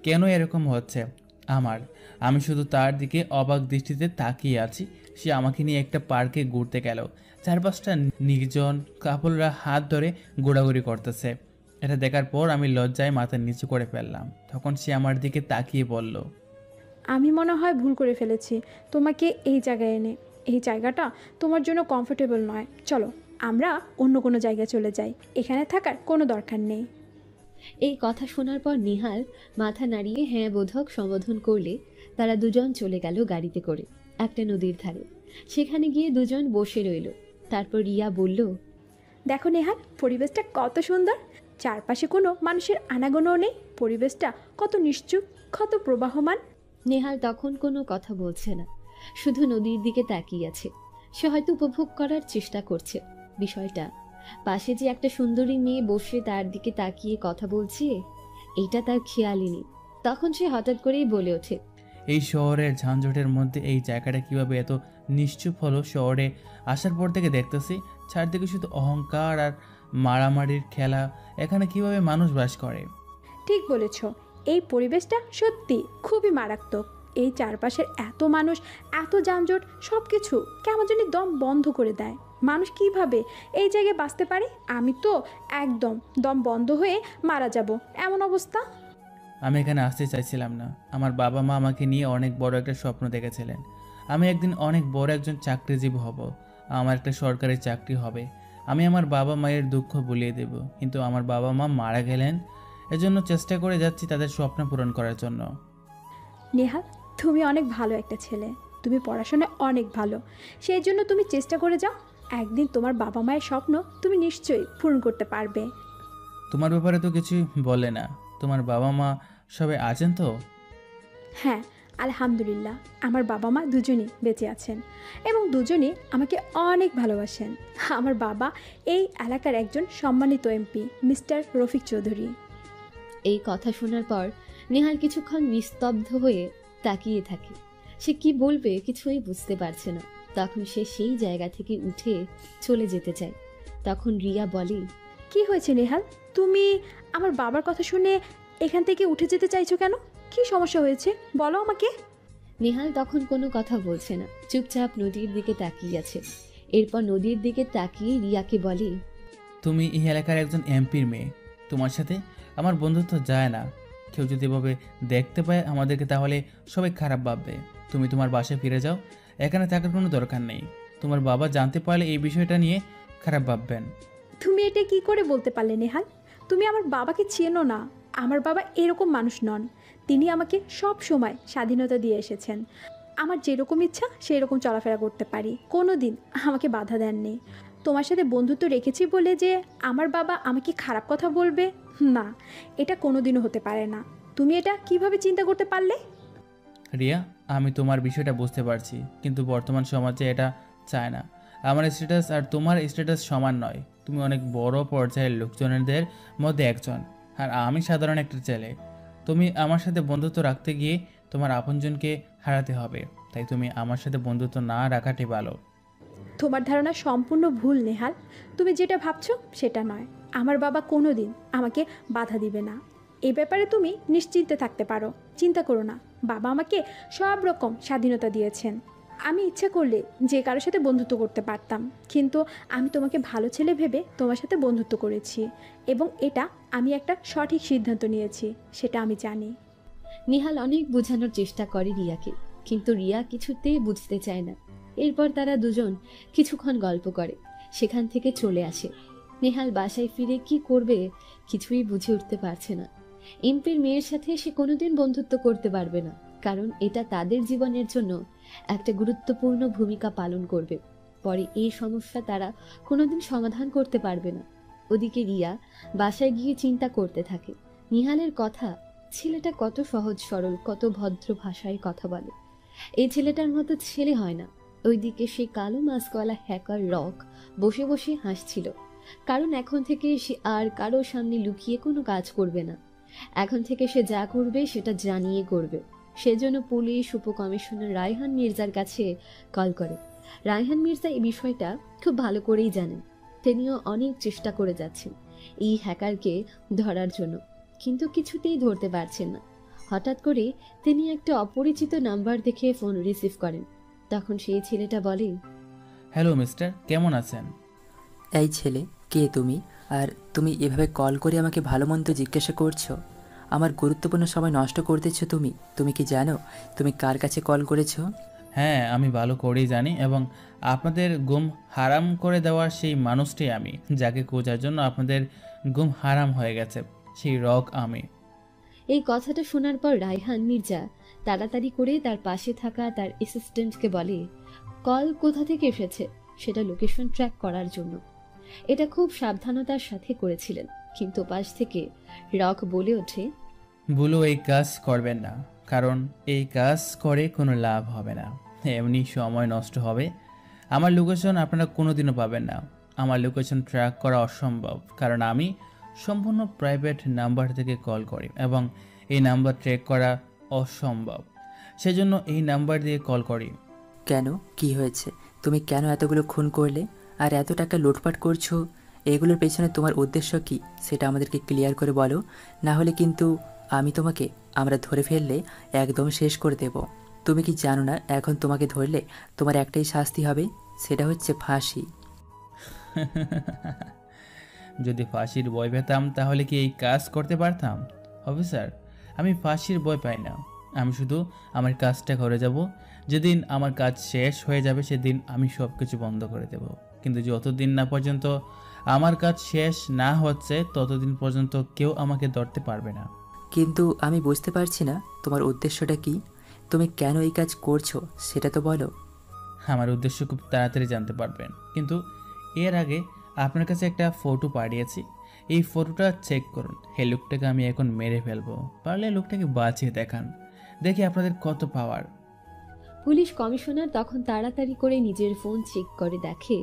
কেন এরকম হচ্ছে আমি শুধু তার দিকে অবাক দৃষ্টিতে তাকিয়ে আছি। সে আমাকে নিয়ে একটা পার্কে ঘুরতে গেল। চারপাশটা নির্জন, কাপড়রা হাত ধরে ঘোরাঘুরি করতেছে। এটা দেখার পর আমি লজ্জায় মাথা নিচু করে ফেললাম। তখন সে আমার দিকে তাকিয়ে বলল, আমি মনে হয় ভুল করে ফেলেছি তোমাকে এই জায়গায় এনে। এই জায়গাটা তোমার জন্য কমফোর্টেবল নয়। চলো আমরা অন্য কোনো জায়গায় চলে যাই, এখানে থাকার কোনো দরকার নেই। এই কথা শোনার পর নিহাল মাথা নাড়িয়ে হ্যাঁ বোধক সম্বোধন করলে তারা দুজন চলে গেল গাড়িতে করে একটা নদীর ধারে। সেখানে গিয়ে দুজন বসে রইল। তারপর রিয়া বলল, দেখো নেহাল, পরিবেশটা কত সুন্দর। চারপাশে কোনো মানুষের আনাগোনাও নেই। পরিবেশটা কত নিশ্চুপ, কত প্রবাহমান। নেহাল তখন কোনো কথা বলছে না, শুধু নদীর দিকে তাকিয়ে আছে। সে হয়তো উপভোগ করার চেষ্টা করছে বিষয়টা। পাশে যে একটা সুন্দরী মেয়ে বসে তার দিকে তাকিয়ে কথা বলছে, এটা তার খেয়ালই নেই। তখন সে হঠাৎ করেই বলে ওঠে, এই শহরের ঝাঁঝটের মধ্যে এই জায়গাটা কিভাবে এত নিশ্চুপ হলো? শহরে আসার পর থেকে দেখতেছি চারদিকে শুধু অহংকার আর মারামারির খেলা। এখানে কিভাবে মানুষ বাস করে? ঠিক বলেছ, এই পরিবেশটা সত্যি খুবই মারাত্মক। এই চারপাশের এত মানুষ, এত যানজট, সব কিছু কেমন জানি দম বন্ধ করে দেয়। মানুষ কিভাবে এই জায়গায় বাঁচতে পারে? আমি তো একদম দম বন্ধ হয়ে মারা যাব এমন অবস্থা। আমি এখানে আসতে চাইছিলাম না। আমার বাবা মা আমাকে নিয়ে অনেক বড় একটা স্বপ্ন দেখেছিলেন। আমি একদিন অনেক বড় একজন চাকরিজীবী হব। আমার একটা সরকারি চাকরি হবে। আমি আমার বাবা মায়ের দুঃখ ভুলিয়ে দেব। কিন্তু আমার বাবা মা মারা গেলেন। এজন্য চেষ্টা করে যাচ্ছি তাদের স্বপ্ন পূরণ করার জন্য। নেহা, তুমি অনেক ভালো একটা ছেলে। তুমি পড়াশোনায় অনেক ভালো, সেই জন্য তুমি চেষ্টা করে যাও। একদিন তোমার বাবা মায়ের স্বপ্ন তুমি নিশ্চয়ই পূরণ করতে পারবে। তোমার ব্যাপারে তো কিছুই বলে না। তোমার বাবা মা সবাই আছেন তো? হ্যাঁ, আলহামদুলিল্লাহ, আমার বাবা মা দুজনই বেঁচে আছেন এবং দুজনই আমাকে অনেক ভালোবাসেন। আমার বাবা এই এলাকার একজন সম্মানিত এমপি, মিস্টার রফিক চৌধুরী। এই কথা শোনার পর নেহাল কিছুক্ষণ নিস্তব্ধ হয়ে তাকিয়ে থাকে। সে কি বলবে কিছুই বুঝতে পারছে না। তখন সে সেই জায়গা থেকে উঠে চলে যেতে চায়। তখন রিয়া বলে, কি হয়েছে নেহাল? তুমি আমার বাবার কথা শুনে এখান থেকে উঠে যেতে চাইছো কেন? কি সমস্যা হয়েছে বলো আমাকে। নেহাল তখন কোনো কথা বলছে না, চুপচাপ নদীর দিকে তাকিয়ে আছে। এরপর নদীর দিকে তাকিয়ে রিয়াকে বলে, তুমি এই এলাকার একজন এমপির মেয়ে, তোমার সাথে আমার বন্ধুত্ব যায় না। কেউ যদি এভাবে দেখতে পায় আমাদেরকে তাহলে সবাই খারাপ ভাববে। তুমি তোমার বাসায় ফিরে যাও, এখানে থাকার কোনো দরকার নেই। তোমার বাবা জানতে পারলে এই বিষয়টা নিয়ে খারাপ ভাববেন। তুমি এটা কি করে বলতে পারলে নেহাল? তুমি আমার বাবাকে চেনো না। আমার বাবা এরকম মানুষ নন। তিনি আমাকে সব সময় স্বাধীনতা দিয়ে এসেছেন। আমার যেরকম ইচ্ছা সেই রকম চলাফেরা করতে পারি, কোনো দিন আমাকে বাধা দেননি। তোমার সাথে বন্ধুত্ব রেখেছি বলে যে আমার বাবা আমাকে খারাপ কথা বলবে, না, এটা কোনো দিনও হতে পারে না। তুমি এটা কিভাবে চিন্তা করতে পারলে? রিয়া, আমি তোমার বিষয়টা বুঝতে পারছি, কিন্তু বর্তমান সমাজে এটা চায় না। আমার স্ট্যাটাস আর তোমার স্ট্যাটাস সমান নয়। তুমি অনেক বড় পর্যায়ের লোকজনদের মধ্যে একজন, আর আমি সাধারণ একটা ছেলে। তুমি আমার সাথে বন্ধুত্ব রাখতে গিয়ে তোমার আপনজনকে হারাতে হবে। তাই তুমি আমার সাথে বন্ধুত্ব না রাখাটাই ভালো। তোমার ধারণা সম্পূর্ণ ভুল নেহাল। তুমি যেটা ভাবছো সেটা নয়। আমার বাবা কোনো দিন আমাকে বাধা দিবে না। এই ব্যাপারে তুমি নিশ্চিন্তে থাকতে পারো, চিন্তা করো না। বাবা আমাকে সব রকম স্বাধীনতা দিয়েছেন। আমি ইচ্ছা করলে যে কারোর সাথে বন্ধুত্ব করতে পারতাম, কিন্তু আমি তোমাকে ভালো ছেলে ভেবে তোমার সাথে বন্ধুত্ব করেছি, এবং এটা আমি একটা সঠিক সিদ্ধান্ত নিয়েছি, সেটা আমি জানি। নিহাল অনেক বোঝানোর চেষ্টা করে রিয়াকে, কিন্তু রিয়া কিছুতেই বুঝতে চায় না। এরপর তারা দুজন কিছুক্ষণ গল্প করে, সেখান থেকে চলে আসে। নেহাল বাসায় ফিরে কি করবে কিছুই বুঝে উঠতে পারছে না। এমপির মেয়ের সাথে সে কোনোদিন বন্ধুত্ব করতে পারবে না, কারণ এটা তাদের জীবনের জন্য একটা গুরুত্বপূর্ণ ভূমিকা পালন করবে। পরে এই সমস্যা তারা কোনোদিন সমাধান করতে পারবে না। ওদিকে রিয়া বাসায় গিয়ে চিন্তা করতে থাকে, নিহালের কথা, ছেলেটা কত সহজ সরল, কত ভদ্র ভাষায় কথা বলে। এই ছেলেটার মতো ছেলে হয় না। ওইদিকে সে কালো মাস্কওয়ালা হ্যাকার রক বসে বসে হাসছিল, কারণ এখন থেকে সে আর কারো সামনে লুকিয়ে কোনো কাজ করবে না। এখন থেকে সে যা করবে সেটা জানিয়ে করবে। সেজন্য পুলিশ উপকমিশনার রায়হান মির্জার কাছে কল করে। রায়হান মির্জা এই বিষয়টা খুব ভালো করেই জানেন। তিনিও অনেক চেষ্টা করে যাচ্ছেন এই হ্যাকারকে ধরার জন্য, কিন্তু কিছুতেই ধরতে পারছেন না। হঠাৎ করে তিনি একটা অপরিচিত নাম্বার দেখে ফোন রিসিভ করেন। তখন সেই ছেলেটা বলে, হ্যালো মিস্টার, কেমন আছেন? এই ছেলে, কে তুমি? আর তুমি এভাবে কল করে আমাকে ভালো মন্দ জিজ্ঞাসা করছো? আমার গুরুত্বপূর্ণ সময় নষ্ট করতেছো তুমি। তুমি কি জানো তুমি কার কাছে কল করেছো? হ্যাঁ, আমি ভালো করেই জানি, এবং আপনাদের গুম হারাম করে দেওয়ার সেই মানুষটাই আমি, যাকে খোঁজার জন্য আপনাদের গুম হারাম হয়ে গেছে, সেই রক আমি। এই কথাটা শোনার পর রায়হান মির্জা তাড়াতাড়ি করে তার পাশে থাকা তার অ্যাসিস্ট্যান্টকে বলে কল কোথা থেকে এসেছে সেটা লোকেশন ট্র্যাক করার জন্য। এটা খুব সাবধানতার সাথে করেছিলেন, কিন্তু পাশ থেকে রক বলে ওঠে, বলো এই কাজ করবেন না, কারণ এই কাজ করে কোনো লাভ হবে না, এমনি সময় নষ্ট হবে। আমার লোকেশন আপনারা কোনোদিনও পাবেন না। আমার লোকেশন ট্র্যাক করা অসম্ভব, কারণ আমি সম্পূর্ণ প্রাইভেট নাম্বার থেকে কল করি, এবং এই নাম্বার ট্র্যাক করা অসম্ভব। সেজন্য এই নাম্বার দিয়ে কল করি। কেন, কি হয়েছে? তুমি কেন এতগুলো খুন করলে আর এত টাকা লুটপাট করছো? এগুলোর পেছনে তোমার উদ্দেশ্য কি সেটা আমাদেরকে ক্লিয়ার করে বলো, না হলে কিন্তু আমরা ধরে ফেললে একদম শেষ করে দেব। তুমি কি জানো না এখন তোমাকে ধরলে তোমার একটাই শাস্তি হবে, সেটা হচ্ছে ফাঁসি। যদি ফাঁসির ভয় পেতাম তাহলে কি এই কাজ করতে পারতাম? অফিসার, আমি ফাঁসির ভয় পাই না। আমি শুধু আমার কাজটা করে যাব। যেদিন আমার কাজ শেষ হয়ে যাবে সেদিন আমি সব কিছু বন্ধ করে দেব। কিন্তু যতদিন না পর্যন্ত আমার কাজ শেষ না হচ্ছে ততদিন পর্যন্ত কেউ আমাকে ধরতে পারবে না। কিন্তু আমি বুঝতে পারছি না তোমার উদ্দেশ্যটা কি। তুমি কেন এই কাজ করছো সেটা তো বলো। আমার উদ্দেশ্য খুব তাড়াতাড়ি জানতে পারবেন, কিন্তু এর আগে আপনার কাছে একটা ফটো পাঠিয়েছি। এই ফটোটা চেক করুন। এই লোকটাকে আমি এখন মেরে ফেলবো। পারলে লোকটাকে বাঁচিয়ে দেখান, দেখি আপনাদের কত পাওয়ার। পুলিশ কমিশনার তখন তাড়াতাড়ি করে নিজের ফোন চেক করে দেখে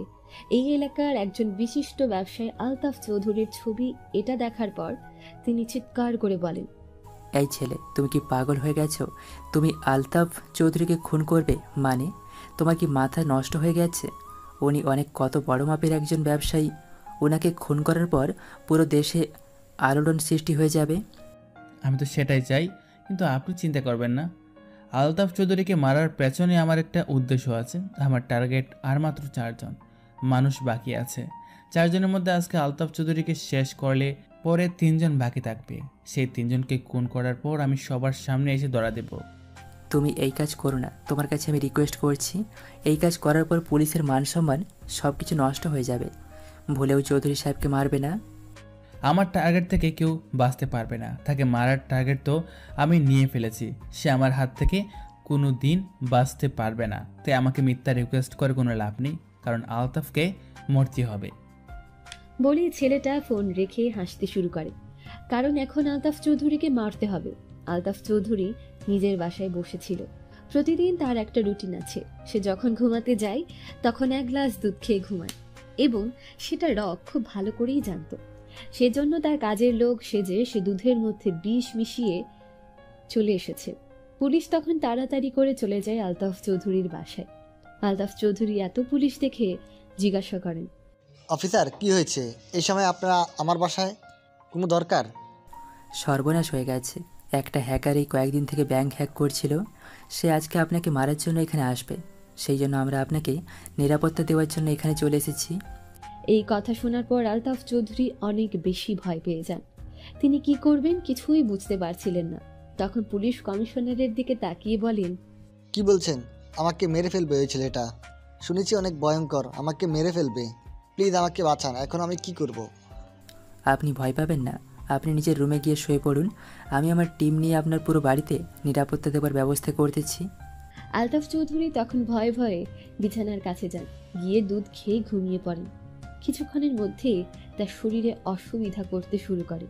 এই এলাকার একজন বিশিষ্ট ব্যবসায়ী আলতাফ চৌধুরীর ছবি। এটা দেখার পর তিনি চিৎকার করে বলেন, এই ছেলে, তুমি কি পাগল হয়ে গেছো? তুমি আলতাফ চৌধুরীকে খুন করবে? মানে তোমার কি মাথা নষ্ট হয়ে গেছে? উনি অনেক কত বড় মাপের একজন ব্যবসায়ী। ওনাকে খুন করার পর পুরো দেশে আলোড়ন সৃষ্টি হয়ে যাবে। আমি তো সেটাই চাই, কিন্তু আপনি চিন্তা করবেন না। আলতাফ চৌধুরীকে মারার পেছনে আমার একটা উদ্দেশ্য আছে। আমার টার্গেট আর মাত্র 4 জন মানুষ বাকি আছে। 4 জনের মধ্যে আজকে আলতাফ চৌধুরীকে শেষ করলে পরে 3 জন বাকি থাকবে। সেই 3 জনকে খুন করার পর আমি সবার সামনে এসে ধরা দেব। তুমি এই কাজ করো না, তোমার কাছে আমি রিকোয়েস্ট করছি। এই কাজ করার পর পুলিশের মান সম্মান সব কিছু নষ্ট হয়ে যাবে। ভুলেও চৌধুরী সাহেবকে মারবে না। আমার টার্গেট থেকে কেউ বাঁচতে পারবে না। তাকে মারার টার্গেট তো আমি নিয়ে ফেলেছি। সে আমার হাত থেকে কোনো দিন বাঁচতে পারবে না। তাই আমাকে মিথ্যা রিকোয়েস্ট করে কোনো লাভ নেই, কারণ আলতাফকে মরতে হবে। বলেই ছেলেটা ফোন রেখে হাসতে শুরু করে, কারণ এখন আলতাফ চৌধুরীকে মারতে হবে। আলতাফ চৌধুরী নিজের বাসায় বসেছিল। প্রতিদিন তার একটা রুটিন আছে। সে যখন ঘুমাতে যায় তখন 1 গ্লাস দুধ খেয়ে ঘুমায়, এবং সেটা রক খুব ভালো করেই জানত। সেজন্য তার কাজের লোক সেজে সে দুধের মধ্যে বিষ মিশিয়ে চলে এসেছে। পুলিশ তখন তাড়াতাড়ি করে চলে যায় আলতাফ চৌধুরীর বাসায়। আলতাফ চৌধুরী এত পুলিশ দেখে জিজ্ঞাসা করেন, অফিসার কি হয়েছে এই সময় আপনারা আমার বাসায়? কোনো দরকার? সর্বনাশ হয়ে গেছে। একটা হ্যাকার এই কয়েকদিন থেকে ব্যাংক হ্যাক করছিল। সে আজকে আপনাকে মারার জন্য এখানে আসবে। সেই জন্য আমরা আপনাকে নিরাপত্তা দেওয়ার জন্য এখানে চলে এসেছি। এই কথা শোনার পর আলতাফ চৌধুরী অনেক বেশি ভয় পেয়ে যান। তিনি কি করবেন কিছুই বুঝতে পারছিলেন না। তখন পুলিশ কমিশনারের দিকে তাকিয়ে বলেন, কি বলছেন? আমাকে মেরে ফেলবে ওই ছেলেটা। শুনেছি অনেক ভয়ঙ্কর, আমাকে মেরে ফেলবে। প্লিজ আমাকে বাঁচান, এখন আমি কি করব? আপনি ভয় পাবেন না, আপনি নিজের রুমে গিয়ে শুয়ে পড়ুন। আমি আমার টিম নিয়ে আপনার পুরো বাড়িতে নিরাপত্তা দেওয়ার ব্যবস্থা করতেছি। আলতাফ চৌধুরী তখন ভয়ে ভয়ে বিছানার কাছে যান, গিয়ে দুধ খেয়ে ঘুমিয়ে পড়েন। কিছুক্ষণের মধ্যে তার শরীরে অসুবিধা করতে শুরু করে।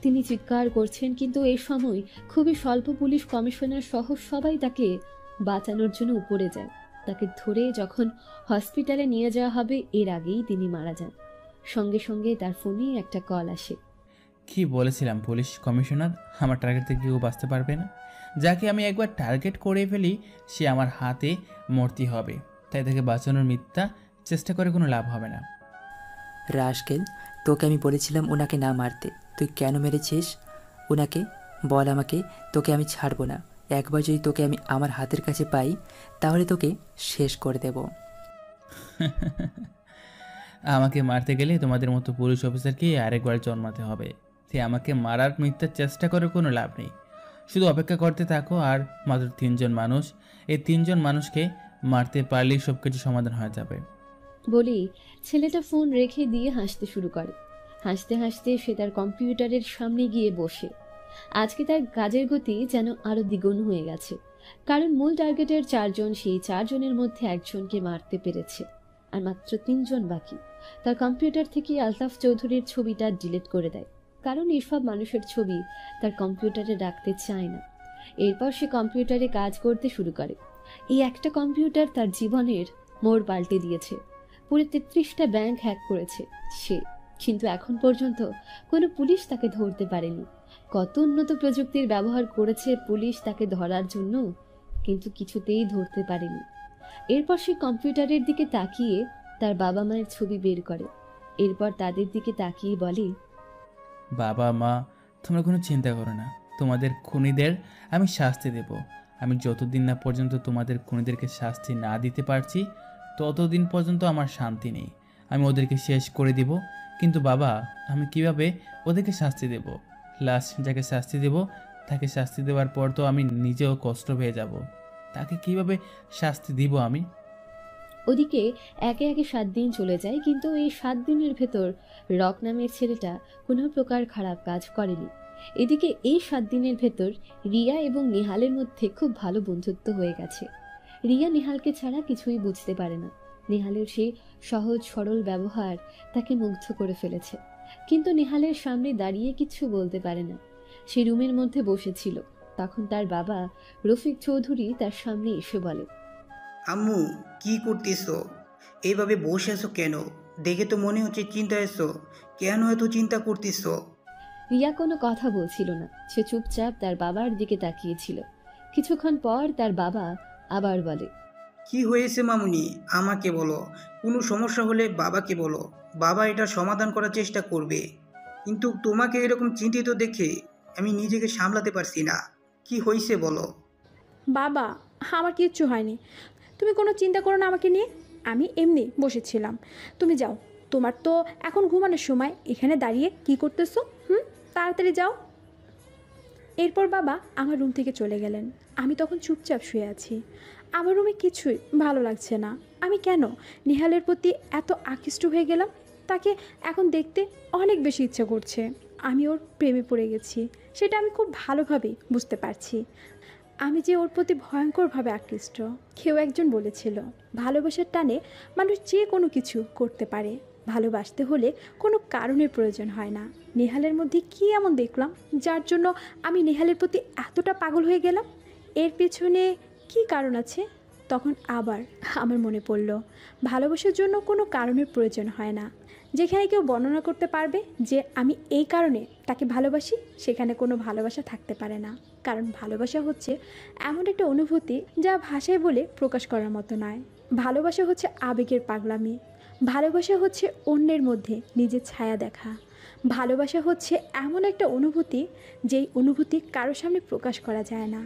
তিনি চিৎকার করছেন, কিন্তু এই সময় খুবই স্বল্প পুলিশ কমিশনার সহ সবাই তাকে বাঁচানোর জন্য উপরে যায়। তাকে ধরে যখন হসপিটালে নিয়ে যাওয়া হবে এর আগেই তিনি মারা যান। সঙ্গে সঙ্গে তার ফোনে একটা কল আসে। কি বলেছিলাম পুলিশ কমিশনার, আমার টার্গেট থেকে কেউ বাঁচতে পারবে না। যাকে আমি একবার টার্গেট করে ফেলি সে আমার হাতে মরতে হবে। তাই তাকে বাঁচানোর মিথ্যা চেষ্টা করে কোনো লাভ হবে না। রাশকেল, তোকে আমি বলেছিলাম ওনাকে না মারতে। তুই কেন মেরেছিস ওনাকে? বল আমাকে। তোকে আমি ছাড়বো না। একবার যদি তোকে আমি আমার হাতের কাছে পাই তাহলে তোকে শেষ করে দেব। আমাকে মারতে গেলে তোমাদের মতো পুলিশ অফিসারকে আরেকবার জন্মাতে হবে। তাই আমাকে মারার মিথ্যা চেষ্টা করে কোনো লাভ নেই। শুধু অপেক্ষা করতে থাকো। আর মাত্র 3 জন মানুষ, এই 3 জন মানুষকে মারতে পারলেই সব কিছু সমাধান হয়ে যাবে। বলেই ছেলেটা ফোন রেখে দিয়ে হাসতে শুরু করে। হাসতে হাসতে সে তার কম্পিউটারের সামনে গিয়ে বসে। আজকে তার কাজের গতি যেন আরো দ্বিগুণ হয়ে গেছে, কারণ মূল টার্গেটের 4 জন, সেই 4 জনের মধ্যে একজনকে মারতে পেরেছে, আর মাত্র 3 জন বাকি। তার কম্পিউটার থেকে আলতাফ চৌধুরীর ছবিটা ডিলিট করে দেয়, কারণ এসব মানুষের ছবি তার কম্পিউটারে রাখতে চায় না। এরপর সে কম্পিউটারে কাজ করতে শুরু করে। এই একটা কম্পিউটার তার জীবনের মোড় পাল্টে দিয়েছে। পুরো 33টা ব্যাংক হ্যাক করেছে সে, কিন্তু এখন পর্যন্ত কোনো পুলিশ তাকে ধরতে পারেনি। কত উন্নত প্রযুক্তির ব্যবহার করেছে পুলিশ তাকে ধরার জন্য, কিন্তু কিছুতেই ধরতে পারেনি। এরপর সে কম্পিউটারের দিকে তাকিয়ে তার বাবা মায়ের ছবি বের করে। এরপর তাদের দিকে তাকিয়ে বলে, বাবা মা, তোমরা কোনো চিন্তা করো না। তোমাদের খুনিদের আমি শাস্তি দেব। আমি যতদিন না পর্যন্ত তোমাদের খুনিদেরকে শাস্তি না দিতে পারছি ততদিন পর্যন্ত আমার শান্তি নেই। আমি ওদেরকে শেষ করে দিব। কিন্তু বাবা, আমি কিভাবে ওদেরকে শাস্তি দেব? লাস্ট যাকে শাস্তি দেব তাকে শাস্তি দেওয়ার পর তো আমি নিজেও কষ্ট পেয়ে যাব। তাকে কিভাবে শাস্তি দিব আমি? ওদিকে একে একে 7 দিন চলে যায়, কিন্তু এই 7 দিনের ভেতর রক নামের ছেলেটা কোনো প্রকার খারাপ কাজ করেনি। এদিকে এই 7 দিনের ভেতর রিয়া এবং নেহালের মধ্যে খুব ভালো বন্ধুত্ব হয়ে গেছে। রিয়া নেহালকে ছাড়া কিছুই বুঝতে পারে না। নেহালের সেই সহজ সরল ব্যবহার তাকে মুগ্ধ করে ফেলেছে, কিন্তু নেহালের সামনে দাঁড়িয়ে কিছু বলতে পারে না। সে রুমের মধ্যে বসেছিল, তখন তার বাবা রফিক চৌধুরী তার সামনে এসে বলে, আম্মু কি করতেছো? এইভাবে বসে আছো কেন? দেখে তো মনে হচ্ছে চিন্তায় আছো। কেন এত চিন্তা করতেছো? রিয়া কোনো কথা বলছিল না। সে চুপচাপ তার বাবার দিকে তাকিয়েছিল। কিছুক্ষণ পর তার বাবা আবার বলে, কি হয়েছে মামুনি, আমাকে বলো। কোনো সমস্যা হলে বাবাকে বলো, বাবা এটা সমাধান করার চেষ্টা করবে। কিন্তু তোমাকে এরকম চিন্তিত দেখে আমি নিজেকে সামলাতে পারছি না। কি হয়েছে বলো। বাবা, আমার কিচ্ছু হয়নি, তুমি কোনো চিন্তা করো না আমাকে নিয়ে। আমি এমনি বসেছিলাম। তুমি যাও, তোমার তো এখন ঘুমানোর সময়, এখানে দাঁড়িয়ে কি করতেছো? তাড়াতাড়ি যাও। এরপর বাবা আমার রুম থেকে চলে গেলেন। আমি তখন চুপচাপ শুয়ে আছি। আমার রুমে কিছুই ভালো লাগছে না। আমি কেন নেহালের প্রতি এত আকৃষ্ট হয়ে গেলাম? তাকে এখন দেখতে অনেক বেশি ইচ্ছা করছে। আমি ওর প্রেমে পড়ে গেছি, সেটা আমি খুব ভালোভাবেই বুঝতে পারছি। আমি যে ওর প্রতি ভয়ঙ্করভাবে আকৃষ্ট। কেউ একজন বলেছিল, ভালোবাসার টানে মানুষ যে কোনো কিছু করতে পারে। ভালোবাসতে হলে কোনো কারণের প্রয়োজন হয় না। নেহালের মধ্যে কী এমন দেখলাম যার জন্য আমি নেহালের প্রতি এতটা পাগল হয়ে গেলাম? এর পেছনে কী কারণ আছে? তখন আবার আমার মনে পড়ল, ভালোবাসার জন্য কোনো কারণের প্রয়োজন হয় না। যেখানে কেউ বর্ণনা করতে পারবে যে আমি এই কারণে তাকে ভালোবাসি, সেখানে কোনো ভালোবাসা থাকতে পারে না। কারণ ভালোবাসা হচ্ছে এমন একটা অনুভূতি যা ভাষায় বলে প্রকাশ করার মতো নয়। ভালোবাসা হচ্ছে আবেগের পাগলামি। ভালোবাসা হচ্ছে অন্যের মধ্যে নিজের ছায়া দেখা। ভালোবাসা হচ্ছে এমন একটা অনুভূতি, যেই অনুভূতি কারোর সামনে প্রকাশ করা যায় না।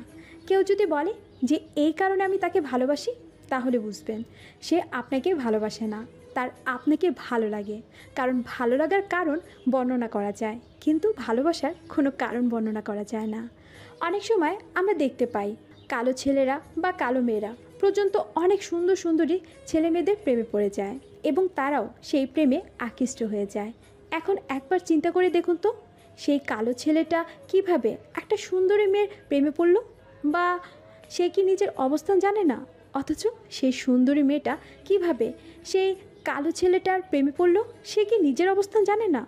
কেউ যদি বলে যে এই কারণে আমি তাকে ভালোবাসি, তাহলে বুঝবেন সে আপনাকে ভালোবাসে না, তার আপনাকে ভালো লাগে। কারণ ভালো লাগার কারণ বর্ণনা করা যায়, কিন্তু ভালোবাসার কোনো কারণ বর্ণনা করা যায় না। অনেক সময় আমরা দেখতে পাই কালো ছেলেরা বা কালো মেয়েরা পর্যন্ত অনেক সুন্দর সুন্দরী ছেলে মেয়েদের প্রেমে পড়ে যায় এবং তারাও সেই প্রেমে আকৃষ্ট হয়ে যায়। এখন একবার চিন্তা করে দেখুন তো, সেই কালো ছেলেটা কিভাবে একটা সুন্দরী মেয়ের প্রেমে পড়ল? বা সে কি নিজের অবস্থান জানে না? অথচ সেই সুন্দরী মেয়েটা কিভাবে সেই কালো ছেলেটার প্রেমে পড়ল? সে কি নিজের অবস্থান জানে না?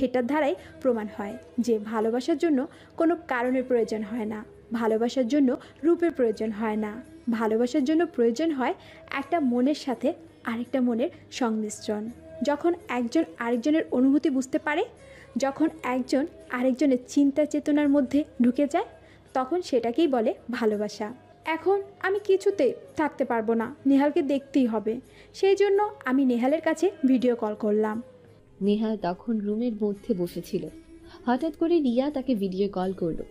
এটার দ্বারাই প্রমাণ হয় যে ভালোবাসার জন্য কোনো কারণের প্রয়োজন হয় না। ভালোবাসার জন্য রূপের প্রয়োজন হয় না। ভালোবাসার জন্য প্রয়োজন হয় একটা মনের সাথে আরেকটা মনের সংমিশ্রণ। যখন একজন আরেকজনের অনুভূতি বুঝতে পারে, যখন একজন আরেকজনের চিন্তা চেতনার মধ্যে ঢুকে যায়, তখন সেটাকেই বলে ভালোবাসা। এখন আমি কিছুতেই থাকতে পারবো না, নেহালকে দেখতেই হবে। সেই জন্য আমি নেহালের কাছে ভিডিও কল করলাম। নেহাল তখন রুমের মধ্যে বসেছিল। হঠাৎ করে রিয়া তাকে ভিডিও কল করলো।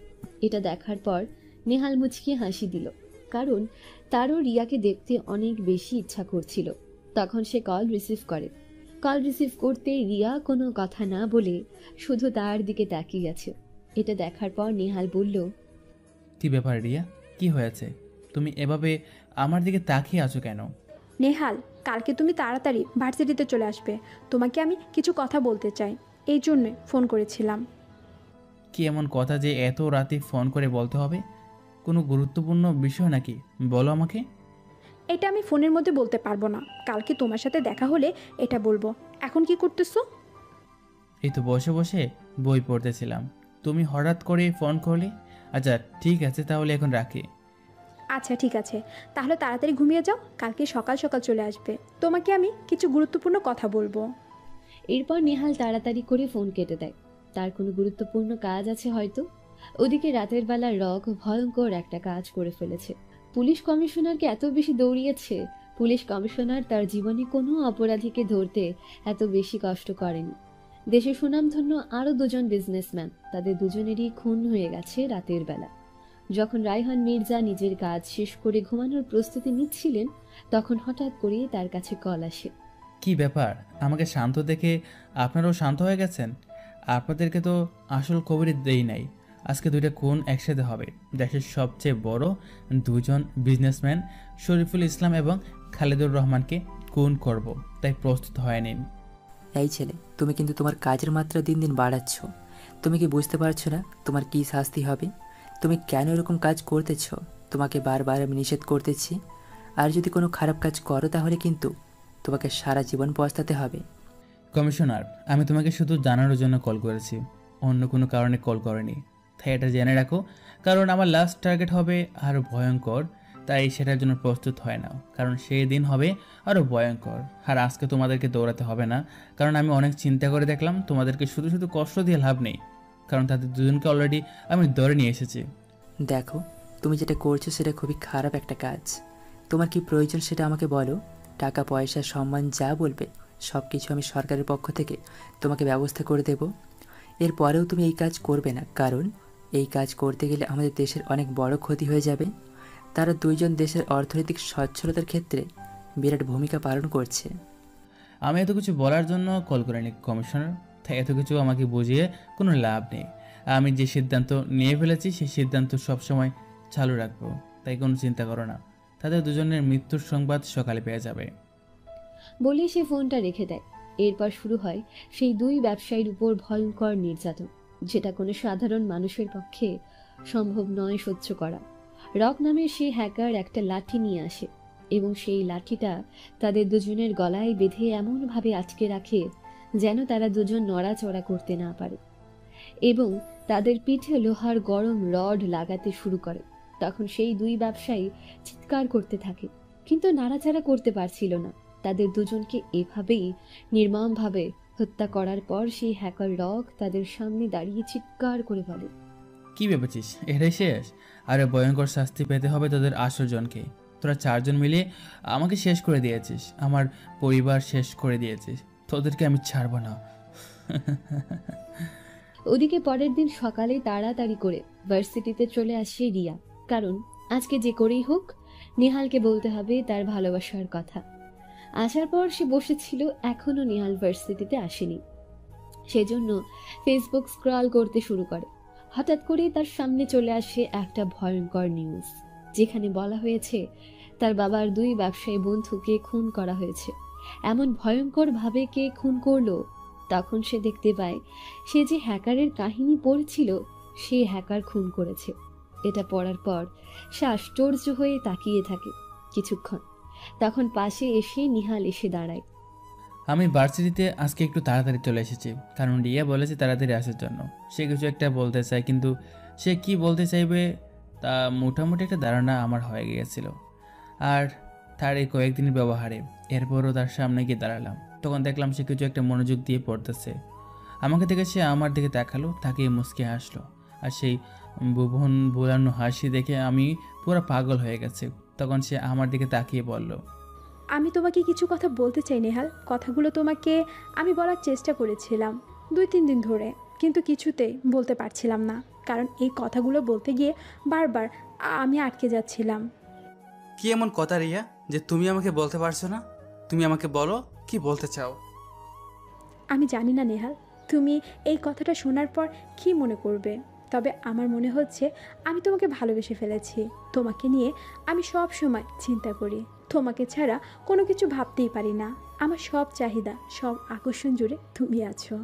এটা দেখার পর নেহাল মুচকিয়ে হাসি দিল, কারণ তারও রিয়াকে দেখতে অনেক বেশি ইচ্ছা করছিল। তখন সে কল রিসিভ করে। কল রিসিভ করতে রিয়া কোনো কথা না বলে শুধু তার দিকে তাকিয়ে আছে। এটা দেখার পর নেহাল বলল, কি ব্যাপার রিয়া, কি হয়েছে? তুমি এভাবে আমার দিকে তাকিয়ে আছো কেন? নেহাল, কালকে তুমি তাড়াতাড়ি ভার্সিটিতে চলে আসবে। তোমাকে আমি কিছু কথা বলতে চাই, এই জন্যে ফোন করেছিলাম। কি এমন কথা যে এত রাতে ফোন করে বলতে হবে? কোনো গুরুত্বপূর্ণ বিষয় নাকি? বলো আমাকে। এটা আমি ফোনের মধ্যে বলতে পারবো না, কালকে তোমার সাথে দেখা হলে এটা বলবো। এখন কি করতেছো? এই তো বসে বসে বই পড়তেছিলাম, তুমি হঠাৎ করে ফোন করলে। আচ্ছা ঠিক আছে, তাহলে এখন রাখি। আচ্ছা ঠিক আছে, তাহলে তাড়াতাড়ি ঘুমিয়ে যাও, কালকে সকাল সকাল চলে আসবে। তোমাকে আমি কিছু গুরুত্বপূর্ণ কথা বলবো। এরপর নেহাল তাড়াতাড়ি করে ফোন কেটে দেয়। তার কোনো গুরুত্বপূর্ণ কাজ আছে হয়তো। ওদিকে রাতের বেলা রক ভয়ঙ্কর একটা কাজ করে ফেলেছে। পুলিশ কমিশনারকে এত বেশি দৌড়িয়েছে, পুলিশ কমিশনার তার জীবনে কোনো অপরাধীকে ধরতে এত বেশি কষ্ট করেনি। দেশে সুনামধন্য আরও দুজন বিজনেসম্যান, তাদের দুজনেরই খুন হয়ে গেছে রাতের বেলা। যখন রায়হান মির্জা নিজের কাজ শেষ করে ঘুমানোর প্রস্তুতি নিচ্ছিলেন, তখন হঠাৎ করে তার কাছে কল আসে। কি ব্যাপার? আমাকে শান্ত দেখে আপনারাও শান্ত হয়ে গেছেন? আপনাদেরকে তো আসল খবরই দেই নাই। আজকে দুইটা খুন একসাথে হবে। দেশের সবচেয়ে বড় দুজন বিজনেসম্যান শরীফুল ইসলাম এবং খালেদুর রহমানকে খুন করব, তাই প্রস্তুত হয়ে নিন। এই ছেলে, তুমি কিন্তু তোমার কাজের মাত্রা দিন দিন বাড়াচ্ছ। তুমি কি বুঝতে পারছো না তোমার কি শাস্তি হবে? তুমি কেন এরকম কাজ করতেছ? তোমাকে বারবার আমি নিষেধ করতেছি। আর যদি কোনো খারাপ কাজ করো তাহলে কিন্তু তোমাকে সারা জীবন পস্তাতে হবে। কমিশনার, আমি তোমাকে শুধু জানানোর জন্য কল করেছি, অন্য কোনো কারণে কল করিনি। তাই এটা জেনে রাখো, কারণ আমার লাস্ট টার্গেট হবে আরও ভয়ঙ্কর। তাই সেটার জন্য প্রস্তুত হয় না, কারণ সেই দিন হবে আরও ভয়ঙ্কর। আর আজকে তোমাদেরকে দৌড়াতে হবে না, কারণ আমি অনেক চিন্তা করে দেখলাম তোমাদেরকে শুধু শুধু কষ্ট দিয়ে লাভ নেই, কারণ তাদের দুজনকে অলরেডি আমি ধরে নিয়ে এসেছি। দেখো, তুমি যেটা করছো সেটা খুবই খারাপ একটা কাজ। তোমার কি প্রয়োজন সেটা আমাকে বলো। টাকা পয়সা সম্মান যা বলবে সব কিছু আমি সরকারের পক্ষ থেকে তোমাকে ব্যবস্থা করে দেব। এরপরেও তুমি এই কাজ করবে না, কারণ এই কাজ করতে গেলে আমাদের দেশের অনেক বড় ক্ষতি হয়ে যাবে। তারা দুইজন দেশের অর্থনৈতিক সচ্ছলতার ক্ষেত্রে বিরাট ভূমিকা পালন করছে। আমি এত কিছু বলার জন্য কল করিনি কমিশনার, তাই এত কিছু আমাকে বুঝিয়ে কোনো লাভ নেই। আমি যে সিদ্ধান্ত নিয়ে ফেলেছি সেই সিদ্ধান্ত সবসময় চালু রাখবো, তাই কোনো চিন্তা করো না। তাদের দুজনের মৃত্যুর সংবাদ সকালে পেয়ে যাবে। বলে সে ফোনটা রেখে দেয়। এরপর শুরু হয় সেই দুই ব্যবসায়ীর উপর ভয়ঙ্কর নির্যাতন, যেটা কোনো সাধারণ মানুষের পক্ষে সম্ভব নয় সহ্য করা। রক নামের সেই হ্যাকার একটা লাঠি নিয়ে আসে এবং সেই লাঠিটা তাদের দুজনের গলায় বেঁধে এমনভাবে আটকে রাখে যেন তারা দুজন নড়াচড়া করতে না পারে, এবং তাদের পিঠে লোহার গরম রড লাগাতে শুরু করে। তখন সেই দুই ব্যবসায়ী চিৎকার করতে থাকে, কিন্তু নাড়াচাড়া করতে পারছিল না। তাদের দুজনকে এভাবেই নির্মমভাবে হত্যা করার পর সেই হ্যাকার রক তাদের সামনে দাঁড়িয়ে চিৎকার করে বলে, কি ভেবেছিস এটাই শেষ? আরে ভয়ঙ্কর শাস্তি পেতে হবে তোদের আসরজনকে। তোরা চারজন মিলে আমাকে শেষ করে দিয়েছিস, আমার পরিবার শেষ করে দিয়েছিস, তোদেরকে আমি ছাড়বো না। ওদিকে পরের দিন সকালে তাড়াতাড়ি করে ভার্সিটিতে চলে আসে রিয়া, কারণ আজকে যে করেই হোক নিহালকে বলতে হবে তার ভালোবাসার কথা। আসার পর সে বসেছিল, এখনো নিহাল ভার্সিটিতে আসেনি। সেজন্য ফেসবুক স্ক্রল করতে শুরু করে। হঠাৎ করে তার সামনে চলে আসে একটা ভয়ঙ্কর নিউজ, যেখানে বলা হয়েছে তার বাবার দুই ব্যবসায়ী বন্ধুকে খুন করা হয়েছে। এমন ভয়ঙ্কর ভাবে কে খুন করলো? তখন সে দেখতে পায় সে যে হ্যাকারের কাহিনী পড়ছিল সে হ্যাকার খুন করেছে। এটা পড়ার পর সে আশ্চর্য হয়ে তাকিয়ে থাকে কিছুক্ষণ। তখন পাশে এসে নিহাল এসে দাঁড়ায়। আমি ভার্সিটিতে আজকে একটু তাড়াতাড়ি চলে এসেছি, কারণ রিয়া বলেছে তাড়াতাড়ি আসার জন্য। সে কিছু একটা বলতে চায়, কিন্তু সে কি বলতে চাইবে তা মোটামুটি একটা ধারণা আমার হয়ে গিয়েছিল। আর তার এই কয়েকদিনের ব্যবহারে এরপরও তার সামনে গিয়ে দাঁড়ালাম, তখন দেখলাম সে কিছু একটা মনোযোগ দিয়ে পড়তেছে। আমাকে দেখে সে আমার দিকে তাকালো, তাকিয়ে মুচকে হাসলো। আর সেই ভুবন ভোলানো হাসি দেখে আমি পুরো পাগল হয়ে গেছে। তখন সে আমার দিকে তাকিয়ে বলল, আমি তোমাকে কিছু কথা বলতে চাই নেহাল। কথাগুলো তোমাকে আমি বলার চেষ্টা করেছিলাম 2-3 দিন ধরে, কিন্তু কিছুতেই বলতে পারছিলাম না, কারণ এই কথাগুলো বলতে গিয়ে বারবার আমি আটকে যাচ্ছিলাম। কি এমন কথা রিয়া যে তুমি আমাকে বলতে পারছো না? তুমি আমাকে বলো, কি বলতে চাও? আমি জানি না নেহাল, তুমি এই কথাটা শোনার পর কি মনে করবে, তবে আমার মনে হচ্ছে আমি তোমাকে ভালোবেসে ফেলেছি। তোমাকে নিয়ে আমি সব সময় চিন্তা করি, তোমাকে ছাড়া কোনো কিছু ভাবতেই পারি না। আমার সব চাহিদা, সব আকর্ষণ জুড়ে তুমি আছো।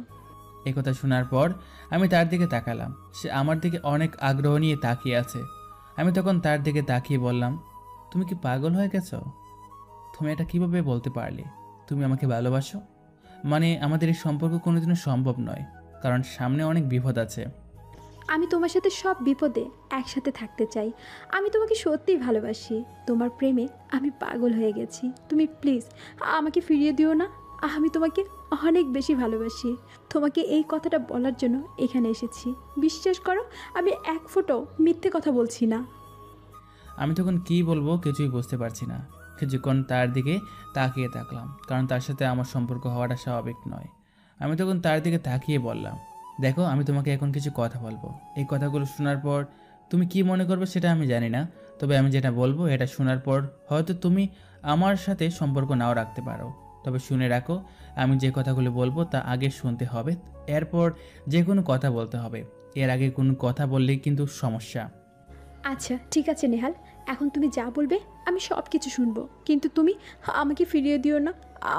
এই কথা শোনার পর আমি তার দিকে তাকালাম। সে আমার দিকে অনেক আগ্রহ নিয়ে তাকিয়ে আছে। আমি তখন তার দিকে তাকিয়ে বললাম, তুমি কি পাগল হয়ে গেছো? তুমি এটা কিভাবে বলতে পারলে? তুমি আমাকে ভালোবাসো? মানে আমাদের এই সম্পর্ক কোনোদিনও সম্ভব নয়, কারণ সামনে অনেক বিপদ আছে। আমি তোমার সাথে সব বিপদে একসাথে থাকতে চাই। আমি তোমাকে সত্যিই ভালোবাসি। তোমার প্রেমে আমি পাগল হয়ে গেছি। তুমি প্লিজ আমাকে ফিরিয়ে দিও না। আমি তোমাকে অনেক বেশি ভালোবাসি। তোমাকে এই কথাটা বলার জন্য এখানে এসেছি। বিশ্বাস করো, আমি এক ফোঁটাও মিথ্যে কথা বলছি না। আমি তখন কি বলবো কিছুই বুঝতে পারছি না। কিছুক্ষণ তার দিকে তাকিয়ে থাকলাম, কারণ তার সাথে আমার সম্পর্ক হওয়াটা স্বাভাবিক নয়। আমি তখন তার দিকে তাকিয়ে বললাম, দেখো আমি তোমাকে এখন কিছু কথা বলবো। এই কথাগুলো শোনার পর তুমি কি মনে করবে সেটা আমি জানি না, তবে আমি যেটা বলবো এটা শোনার পর হয়তো তুমি আমার সাথে সম্পর্ক নাও রাখতে পারো। তবে শুনে রাখো, আমি যে কথাগুলো বলবো তা আগে শুনতে হবে, এরপর যে কোনো কথা বলতে হবে। এর আগে কোনো কথা বললেই কিন্তু সমস্যা। আচ্ছা ঠিক আছে নেহাল, এখন তুমি যা বলবে আমি সব কিছু শুনবো, কিন্তু তুমি আমাকে ফিরিয়ে দিও না।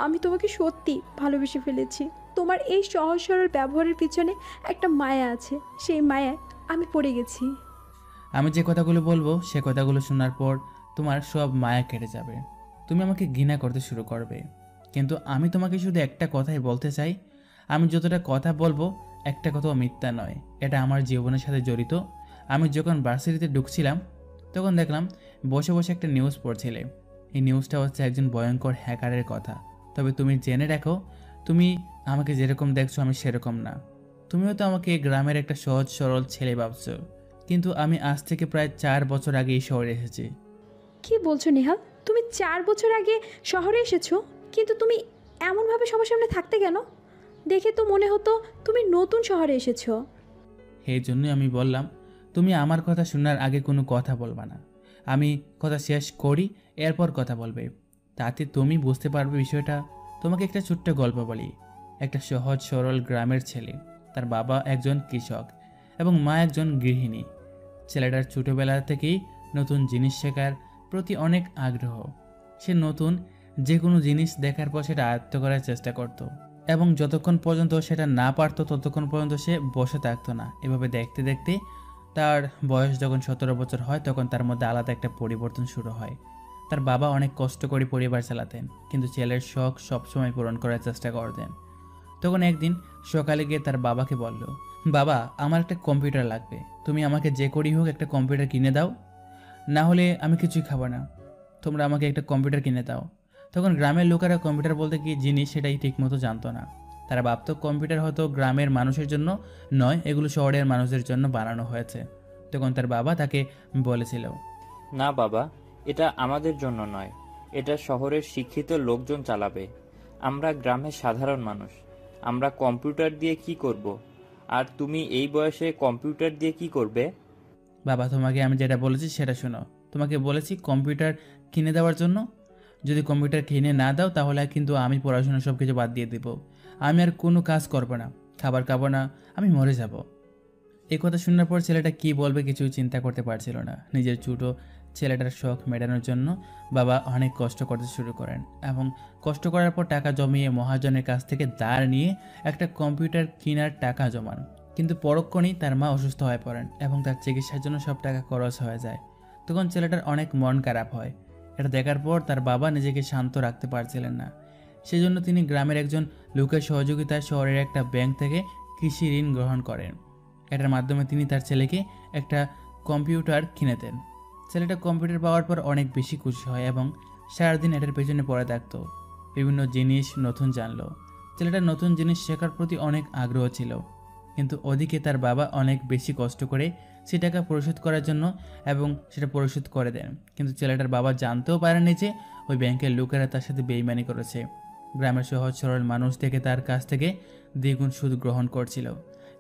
আমি তোমাকে সত্যি ভালোবেসে ফেলেছি। তোমার এই সহজ সরল ব্যবহারের পিছনে একটা মায়া আছে, সেই মায়ায় আমি পড়ে গেছি। আমি যে কথাগুলো বলবো সে কথাগুলো শোনার পর তোমার সব মায়া কেটে যাবে, তুমি আমাকে ঘৃণা করতে শুরু করবে। কিন্তু আমি তোমাকে শুধু একটা কথাই বলতে চাই, আমি যতটা কথা বলবো একটা কথাও মিথ্যা নয়। এটা আমার জীবনের সাথে জড়িত। আমি যখন ভার্সিটিতে ঢুকছিলাম তখন দেখলাম বসে বসে একটা নিউজ পড়ছিলে। এই নিউজটা হচ্ছে একজন ভয়ঙ্কর হ্যাকারের কথা। তবে তুমি জেনে রাখো, তুমি আমাকে যেরকম দেখছো আমি সেরকম না। তুমিও তো আমাকে গ্রামের একটা সহজ সরল ছেলে ভাবছো, কিন্তু আমি আজ থেকে প্রায় 4 বছর আগে এই শহরে এসেছি। কি বলছো নেহাল? তুমি 4 বছর আগে শহরে এসেছো, কিন্তু তুমি এমনভাবে সবার সামনে থাকতে কেন? দেখে তো মনে হতো তুমি নতুন শহরে এসেছো। এই জন্যই আমি বললাম তুমি আমার কথা শোনার আগে কোনো কথা বলবা না। আমি কথা শেষ করি, এরপর কথা বলবে, তাতে তুমি বুঝতে পারবে বিষয়টা। তোমাকে একটা ছোট্ট গল্প বলি। একটা সহজ সরল গ্রামের ছেলে, তার বাবা একজন কৃষক এবং মা একজন গৃহিণী। ছেলেটার ছোটোবেলা থেকেই নতুন জিনিস শেখার প্রতি অনেক আগ্রহ। সে নতুন যে কোনো জিনিস দেখার পর সেটা আয়ত্ত করার চেষ্টা করত এবং যতক্ষণ পর্যন্ত সেটা না পারত ততক্ষণ পর্যন্ত সে বসে থাকতো না। এভাবে দেখতে দেখতে তার বয়স যখন 17 বছর হয় তখন তার মধ্যে আলাদা একটা পরিবর্তন শুরু হয়। তার বাবা অনেক কষ্ট করে পরিবার চালাতেন, কিন্তু ছেলের শখ সবসময় পূরণ করার চেষ্টা করতেন। তখন একদিন সকালে গিয়ে তার বাবাকে বলল, বাবা আমার একটা কম্পিউটার লাগবে, তুমি আমাকে যে করি হোক একটা কম্পিউটার কিনে দাও, না হলে আমি কিছুই খাবো না, তোমরা আমাকে একটা কম্পিউটার কিনে দাও। তখন গ্রামের লোকেরা কম্পিউটার বলতে কি জিনিস সেটাই ঠিকমতো জানতো না। তারা ভাবতো কম্পিউটার হয়তো গ্রামের মানুষের জন্য নয়, এগুলো শহরের মানুষদের জন্য বানানো হয়েছে। তখন তার বাবা তাকে বলেছিল, না বাবা, এটা আমাদের জন্য নয়, এটা শহরের শিক্ষিত লোকজন চালাবে। আমরা গ্রামের সাধারণ মানুষ, আমরা কম্পিউটার দিয়ে কি করব? আর তুমি এই বয়সে কম্পিউটার দিয়ে কি করবে? বাবা তোমাকে আমি যেটা বলেছি সেটা শোনো। তোমাকে বলেছি কম্পিউটার কিনে দেওয়ার জন্য। যদি কম্পিউটার কিনে না দাও তাহলে কিন্তু আমি পড়াশোনা সব কিছু বাদ দিয়ে দেবো। আমি আর কোনো কাজ করবো না, খাবার খাবো না, আমি মরে যাব। এই কথা শোনার পর ছেলেটা কি বলবে কিছু চিন্তা করতে পারছিল না। নিজের ছোটো ছেলেটার শখ মেটানোর জন্য বাবা অনেক কষ্ট করতে শুরু করেন এবং কষ্ট করার পর টাকা জমিয়ে মহাজনের কাছ থেকে ধার নিয়ে একটা কম্পিউটার কেনার টাকা জমান। কিন্তু পরক্ষণেই তার মা অসুস্থ হয়ে পড়েন এবং তার চিকিৎসার জন্য সব টাকা খরচ হয়ে যায়। তখন ছেলেটার অনেক মন খারাপ হয়। এটা দেখার পর তার বাবা নিজেকে শান্ত রাখতে পারছিলেন না। সেজন্য তিনি গ্রামের একজন লোকের সহযোগিতায় শহরের একটা ব্যাংক থেকে কৃষি ঋণ গ্রহণ করেন। এটার মাধ্যমে তিনি তার ছেলেকে একটা কম্পিউটার কিনে দেন। ছেলেটা কম্পিউটার পাওয়ার পর অনেক বেশি খুশি হয় এবং সারাদিন এটার পেছনে পড়ে থাকতো। বিভিন্ন জিনিস নতুন জানলো। ছেলেটার নতুন জিনিস শেখার প্রতি অনেক আগ্রহ ছিল, কিন্তু ওদিকে তার বাবা অনেক বেশি কষ্ট করে সে টাকা পরিশোধ করার জন্য এবং সেটা পরিশোধ করে দেন। কিন্তু ছেলেটার বাবা জানতেও পারেনি যে ওই ব্যাংকের লোকেরা তার সাথে বেইমানি করেছে। গ্রামের সহজ সরল মানুষ থেকে তার কাছ থেকে দ্বিগুণ সুদ গ্রহণ করছিল,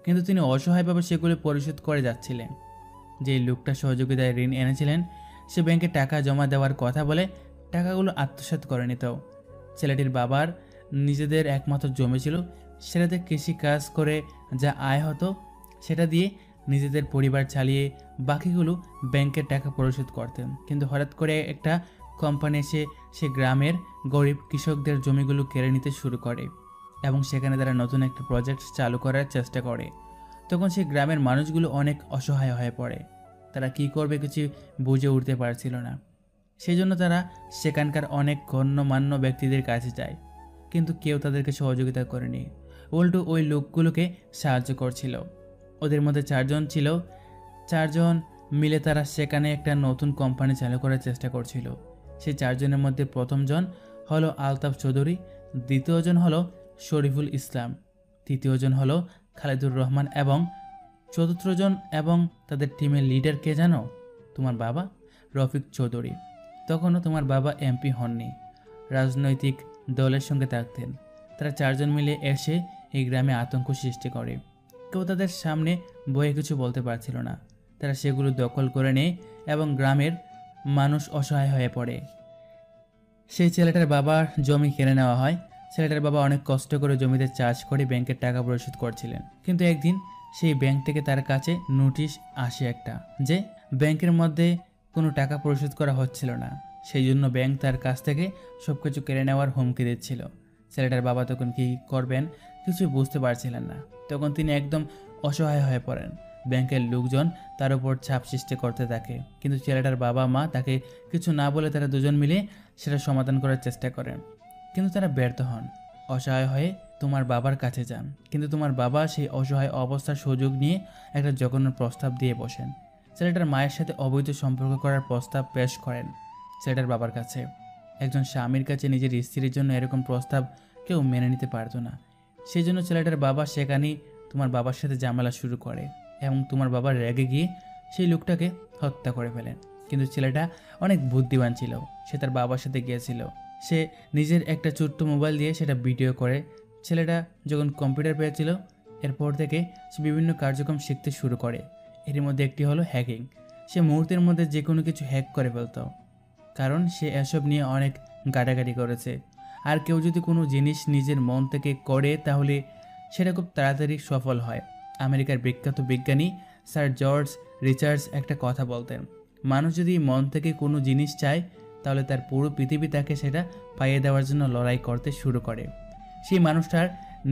কিন্তু তিনি অসহায়ভাবে সেগুলো পরিশোধ করে যাচ্ছিলেন। যেই লোকটা সহযোগিতায় ঋণ এনেছিলেন সে ব্যাংকে টাকা জমা দেওয়ার কথা বলে টাকাগুলো আত্মসাৎ করে নিত। ছেলেটির বাবার নিজেদের একমাত্র জমি ছিল, সেটাতে কৃষি কাজ করে যা আয় হতো সেটা দিয়ে নিজেদের পরিবার চালিয়ে বাকিগুলো ব্যাংকের টাকা পরিশোধ করতেন। কিন্তু হঠাৎ করে একটা কোম্পানি এসে সে গ্রামের গরিব কৃষকদের জমিগুলো কেড়ে নিতে শুরু করে এবং সেখানে তারা নতুন একটা প্রজেক্ট চালু করার চেষ্টা করে। তখন সেই গ্রামের মানুষগুলো অনেক অসহায় হয়ে পড়ে। তারা কি করবে কিছু বুঝে উঠতে পারছিল না। সেই জন্য তারা সেখানকার অনেক গণ্যমান্য ব্যক্তিদের কাছে যায়, কিন্তু কেউ তাদেরকে সহযোগিতা করেনি, উল্টো ওই লোকগুলোকে সাহায্য করছিল। ওদের মধ্যে 4 জন ছিল। 4 জন মিলে তারা সেখানে একটা নতুন কোম্পানি চালু করার চেষ্টা করছিল। সেই 4 জনের মধ্যে প্রথম জন হলো আলতাফ চৌধুরী, দ্বিতীয় জন হলো শরীফুল ইসলাম, তৃতীয় জন হলো খালেদুর রহমান এবং চতুর্থ জন এবং তাদের টিমের লিডার কে জানো? তোমার বাবা রফিক চৌধুরী। তখনও তোমার বাবা এমপি হননি, রাজনৈতিক দলের সঙ্গে থাকতেন। তারা 4 জন মিলে এসে এই গ্রামে আতঙ্ক সৃষ্টি করে। কেউ তাদের সামনে বয়ে কিছু বলতে পারছিল না। তারা সেগুলো দখল করে নেয় এবং গ্রামের মানুষ অসহায় হয়ে পড়ে। সেই ছেলেটার বাবার জমি কেড়ে নেওয়া হয়। ছেলেটার বাবা অনেক কষ্ট করে জমিতে চাষ করে ব্যাংকের টাকা পরিশোধ করছিলেন, কিন্তু একদিন সেই ব্যাংক থেকে তার কাছে নোটিশ আসে একটা, যে ব্যাংকের মধ্যে কোনো টাকা পরিশোধ করা হচ্ছিল না। সেই জন্য ব্যাংক তার কাছ থেকে সব কিছু কেড়ে নেওয়ার হুমকি দিচ্ছিল। ছেলেটার বাবা তখন কী করবেন কিছু বুঝতে পারছিলেন না। তখন তিনি একদম অসহায় হয়ে পড়েন। ব্যাংকের লোকজন তার উপর চাপ সৃষ্টি করতে থাকে, কিন্তু ছেলেটার বাবা মা তাকে কিছু না বলে তারা দুজন মিলে সেটা সমাধান করার চেষ্টা করেন, কিন্তু তারা ব্যর্থ হন। অসহায় হয়ে তোমার বাবার কাছে যান, কিন্তু তোমার বাবা সেই অসহায় অবস্থার সুযোগ নিয়ে একটা জঘন্য প্রস্তাব দিয়ে বসেন। ছেলেটার মায়ের সাথে অবৈধ সম্পর্ক করার প্রস্তাব পেশ করেন ছেলেটার বাবার কাছে। একজন স্বামীর কাছে নিজের স্ত্রীর জন্য এরকম প্রস্তাব কেউ মেনে নিতে পারতো না। সেই জন্য ছেলেটার বাবা সেখানেই তোমার বাবার সাথে ঝামেলা শুরু করে এবং তোমার বাবা রেগে গিয়ে সেই লোকটাকে হত্যা করে ফেলেন। কিন্তু ছেলেটা অনেক বুদ্ধিমান ছিল। সে তার বাবার সাথে গিয়েছিল। সে নিজের একটা ছোট্ট মোবাইল দিয়ে সেটা ভিডিও করে। ছেলেটা যখন কম্পিউটার পেয়েছিল এরপর থেকে সে বিভিন্ন কার্যক্রম শিখতে শুরু করে। এর মধ্যে একটি হলো হ্যাকিং। সে মুহূর্তের মধ্যে যে কোনো কিছু হ্যাক করে ফেলত, কারণ সে এসব নিয়ে অনেক গাটাগাটি করেছে। আর কেউ যদি কোনো জিনিস নিজের মন থেকে করে তাহলে সেটা খুব তাড়াতাড়ি সফল হয়। আমেরিকার বিখ্যাত বিজ্ঞানী স্যার জর্জ রিচার্ডস একটা কথা বলতেন, মানুষ যদি মন থেকে কোনো জিনিস চায় তাহলে তার পুরো পৃথিবী তাকে সেটা পাইয়ে দেওয়ার জন্য লড়াই করতে শুরু করে। সেই মানুষটার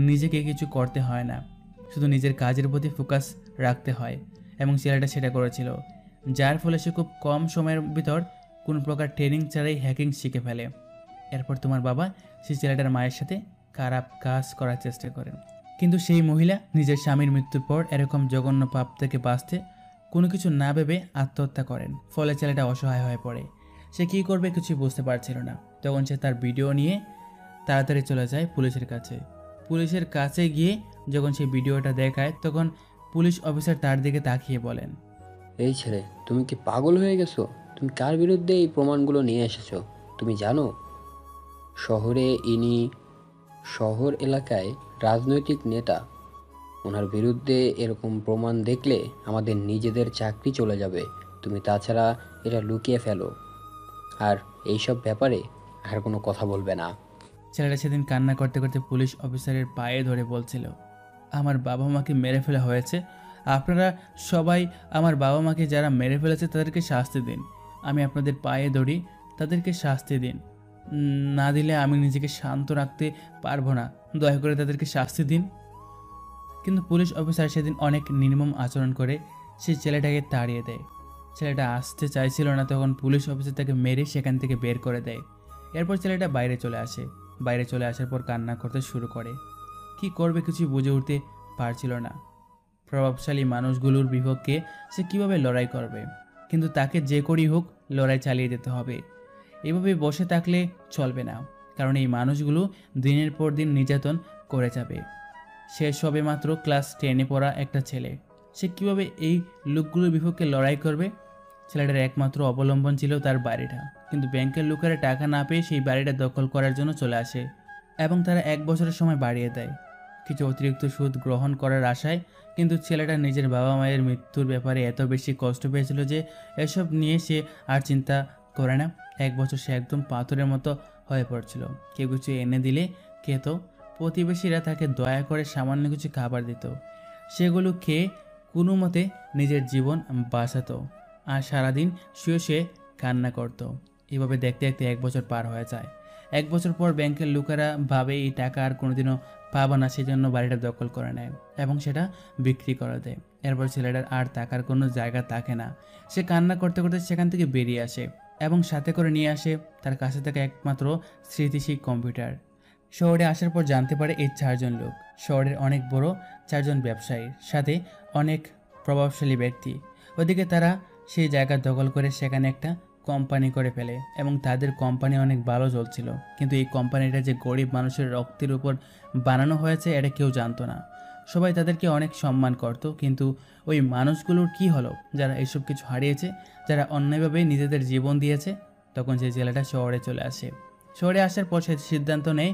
নিজেকে কিছু করতে হয় না, শুধু নিজের কাজের প্রতি ফোকাস রাখতে হয়। এবং ছেলেটা সেটা করেছিল, যার ফলে সে খুব কম সময়ের ভিতর কোনো প্রকার ট্রেনিং ছাড়াই হ্যাকিং শিখে ফেলে। এরপর তোমার বাবা সেই ছেলেটার মায়ের সাথে খারাপ কাজ করার চেষ্টা করেন, কিন্তু সেই মহিলা নিজের স্বামীর মৃত্যুর পর এরকম জঘন্য পাপ থেকে বাঁচতে কোনো কিছু না ভেবে আত্মহত্যা করেন। ফলে ছেলেটা অসহায় হয়ে পড়ে। সে কী করবে কিছুই বুঝতে পারছিল না। তখন সে তার ভিডিও নিয়ে তাড়াতাড়ি চলে যায় পুলিশের কাছে। পুলিশের কাছে গিয়ে যখন সেই ভিডিওটা দেখায় তখন পুলিশ অফিসার তার দিকে তাকিয়ে বলেন, এই ছেলে, তুমি কি পাগল হয়ে গেছো? তুমি কার বিরুদ্ধে এই প্রমাণগুলো নিয়ে এসেছো তুমি জানো? ইনি শহর এলাকায় রাজনৈতিক নেতা। ওনার বিরুদ্ধে এরকম প্রমাণ দেখলে আমাদের নিজেদের চাকরি চলে যাবে। তুমি তাছাড়া এটা লুকিয়ে ফেলো, আর এইসব ব্যাপারে আর কোনো কথা বলবে না। ছেলেটা সেদিন কান্না করতে করতে পুলিশ অফিসারের পায়ে ধরে বলছিল, আমার বাবা মাকে মেরে ফেলা হয়েছে। আপনারা সবাই আমার বাবা মাকে যারা মেরে ফেলেছে তাদেরকে শাস্তি দিন। আমি আপনাদের পায়ে ধরি, তাদেরকে শাস্তি দিন। না দিলে আমি নিজেকে শান্ত রাখতে পারবো না। দয়া করে তাদেরকে শাস্তি দিন। কিন্তু পুলিশ অফিসার সেদিন অনেক নির্মম আচরণ করে সেই ছেলেটাকে তাড়িয়ে দেয়। ছেলেটা আসতে চাইছিল না, তখন পুলিশ অফিসার তাকে মেরে সেখান থেকে বের করে দেয়। এরপর ছেলেটা বাইরে চলে আসে। বাইরে চলে আসার পর কান্না করতে শুরু করে। কি করবে কিছুই বুঝে উঠতে পারছিল না। প্রভাবশালী মানুষগুলোর বিপক্ষে সে কিভাবে লড়াই করবে, কিন্তু তাকে যে করেই হোক লড়াই চালিয়ে যেতে হবে। এভাবে বসে থাকলে চলবে না, কারণ এই মানুষগুলো দিনের পর দিন নির্যাতন করে যাবে। সে সবে মাত্র ক্লাস 10-এ পড়া একটা ছেলে, সে কিভাবে এই লোকগুলোর বিপক্ষে লড়াই করবে? ছেলেটার একমাত্র অবলম্বন ছিল তার বাড়িটা, কিন্তু ব্যাংকের লোকেরা টাকা না পেয়ে সেই বাড়িটা দখল করার জন্য চলে আসে এবং তারা 1 বছরের সময় বাড়িয়ে দেয় কিছু অতিরিক্ত সুদ গ্রহণ করার আশায়। কিন্তু ছেলেটা নিজের বাবা মায়ের মৃত্যুর ব্যাপারে এত বেশি কষ্ট পেয়েছিল যে এসব নিয়ে সে আর চিন্তা করে না। 1 বছর সে একদম পাথরের মতো হয়ে পড়ছিল। কেউ কিছু এনে দিলে খেত, প্রতিবেশীরা তাকে দয়া করে সামান্য কিছু খাবার দিত, সেগুলো খেয়ে কোনো মতে নিজের জীবন বাঁচাতো আর সারাদিন শুয়ে শুয়ে কান্না করতো। এভাবে দেখতে দেখতে 1 বছর পার হয়ে যায়। 1 বছর পর ব্যাংকের লোকেরা ভাবে এই টাকা আর কোনোদিনও পাবা না, সেজন্য বাড়িটা দখল করে নেয় এবং সেটা বিক্রি করে দেয়। এরপর ছেলেটার আর টাকার কোনো জায়গা থাকে না। সে কান্না করতে করতে সেখান থেকে বেরিয়ে আসে এবং সাথে করে নিয়ে আসে তার কাছে থাকা একমাত্র স্মৃতিশীল কম্পিউটার। শহরে আসার পর জানতে পারে এই 4 জন লোক শহরের অনেক বড় 4 জন ব্যবসায়ীর সাথে অনেক প্রভাবশালী ব্যক্তি। ওদিকে তারা সেই জায়গা দখল করে সেখানে একটা কোম্পানি করে ফেলে এবং তাদের কোম্পানি অনেক ভালো চলছিল। কিন্তু এই কোম্পানিটা যে গরিব মানুষের রক্তের উপর বানানো হয়েছে এটা কেউ জানতো না। সবাই তাদেরকে অনেক সম্মান করত, কিন্তু ওই মানুষগুলোর কি হলো যারা এসব কিছু হারিয়েছে, যারা অন্যায়ভাবে নিজেদের জীবন দিয়েছে? তখন সেই ছেলেটা শহরে চলে আসে। শহরে আসার পর সে সিদ্ধান্ত নেয়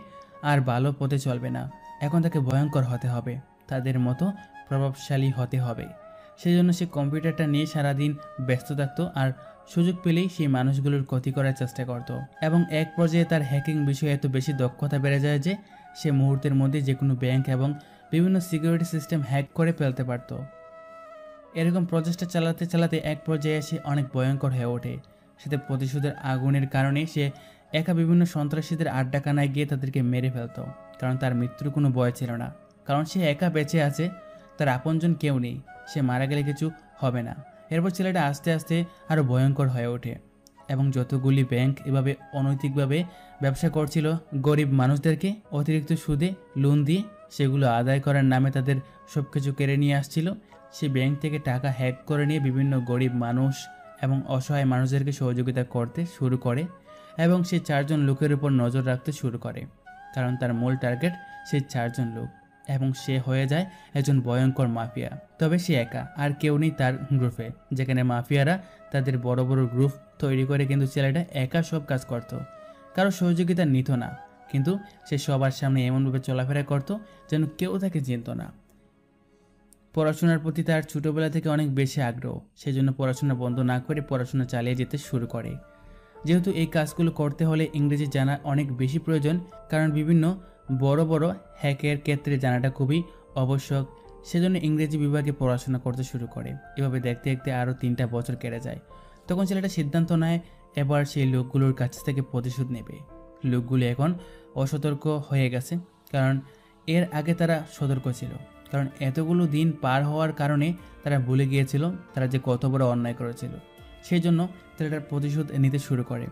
আর ভালো পথে চলবে না, এখন তাকে ভয়ঙ্কর হতে হবে, তাদের মতো প্রভাবশালী হতে হবে। সেই জন্য সে কম্পিউটারটা নিয়ে সারাদিন ব্যস্ত থাকতো আর সুযোগ পেলেই সেই মানুষগুলোর ক্ষতি করার চেষ্টা করত। এবং এক পর্যায়ে তার হ্যাকিং বিষয়ে এত বেশি দক্ষতা বেড়ে যায় যে সে মুহূর্তের মধ্যে যে কোনো ব্যাংক এবং বিভিন্ন সিকিউরিটি সিস্টেম হ্যাক করে ফেলতে পারত। এরকম প্রচেষ্টা চালাতে চালাতে এক পর্যায়ে সে অনেক ভয়ঙ্কর হয়ে ওঠে। সাথে প্রতিশোধের আগুনের কারণে সে একা বিভিন্ন সন্ত্রাসীদের আড্ডাখানায় গিয়ে তাদেরকে মেরে ফেলত, কারণ তার মৃত্যুর কোনো ভয় ছিল না, কারণ সে একা বেঁচে আছে, তার আপনজন কেউ নেই, সে মারা গেলে কিছু হবে না। এরপর ছেলেটা আস্তে আস্তে আরও ভয়ঙ্কর হয়ে ওঠে এবং যতগুলি ব্যাংক এভাবে অনৈতিকভাবে ব্যবসা করছিল গরিব মানুষদেরকে অতিরিক্ত সুদে লোন দিয়ে সেগুলো আদায় করার নামে তাদের সব কিছু কেড়ে নিয়ে আসছিল, সে ব্যাংক থেকে টাকা হ্যাক করে নিয়ে বিভিন্ন গরিব মানুষ এবং অসহায় মানুষদেরকে সহযোগিতা করতে শুরু করে এবং সে 4 জন লোকের উপর নজর রাখতে শুরু করে, কারণ তার মূল টার্গেট সেই 4 জন লোক। এবং সে হয়ে যায় একজন ভয়ঙ্কর মাফিয়া। তবে সে একা, আর কেউ নেই তার গ্রুপে, যেখানে মাফিয়ারা তাদের বড় বড় গ্রুপ তৈরি করে, কিন্তু ছেলেটা একা সব কাজ করত, কারো সহযোগিতা নিত না, কিন্তু সে সবার সামনে এমনভাবে চলাফেরা করত যেন কেউ তাকে চিনত না। পড়াশোনার প্রতি তার ছোটোবেলা থেকে অনেক বেশি আগ্রহ, সেজন্য পড়াশোনা বন্ধ না করে পড়াশোনা চালিয়ে যেতে শুরু করে। যেহেতু এই কাজগুলো করতে হলে ইংরেজি জানা অনেক বেশি প্রয়োজন, কারণ বিভিন্ন বড় বড় হ্যাকের ক্ষেত্রে জানাটা খুবই আবশ্যক, সেজন্য ইংরেজি বিভাগে পড়াশোনা করতে শুরু করে। এভাবে দেখতে দেখতে আরও 3টা বছর কেটে যায়। তখন ছেলেটা সিদ্ধান্ত নেয় এবার সেই লোকগুলোর কাছ থেকে প্রতিশোধ নেবে। লোকগুলো এখন অসতর্ক হয়ে গেছে, কারণ এর আগে তারা সতর্ক ছিল, কারণ এতগুলো দিন পার হওয়ার কারণে তারা ভুলে গিয়েছিল তারা যে কত বড় অন্যায় করেছিল। সেই জন্য ছেলেটার প্রতিশোধ নিতে শুরু করে।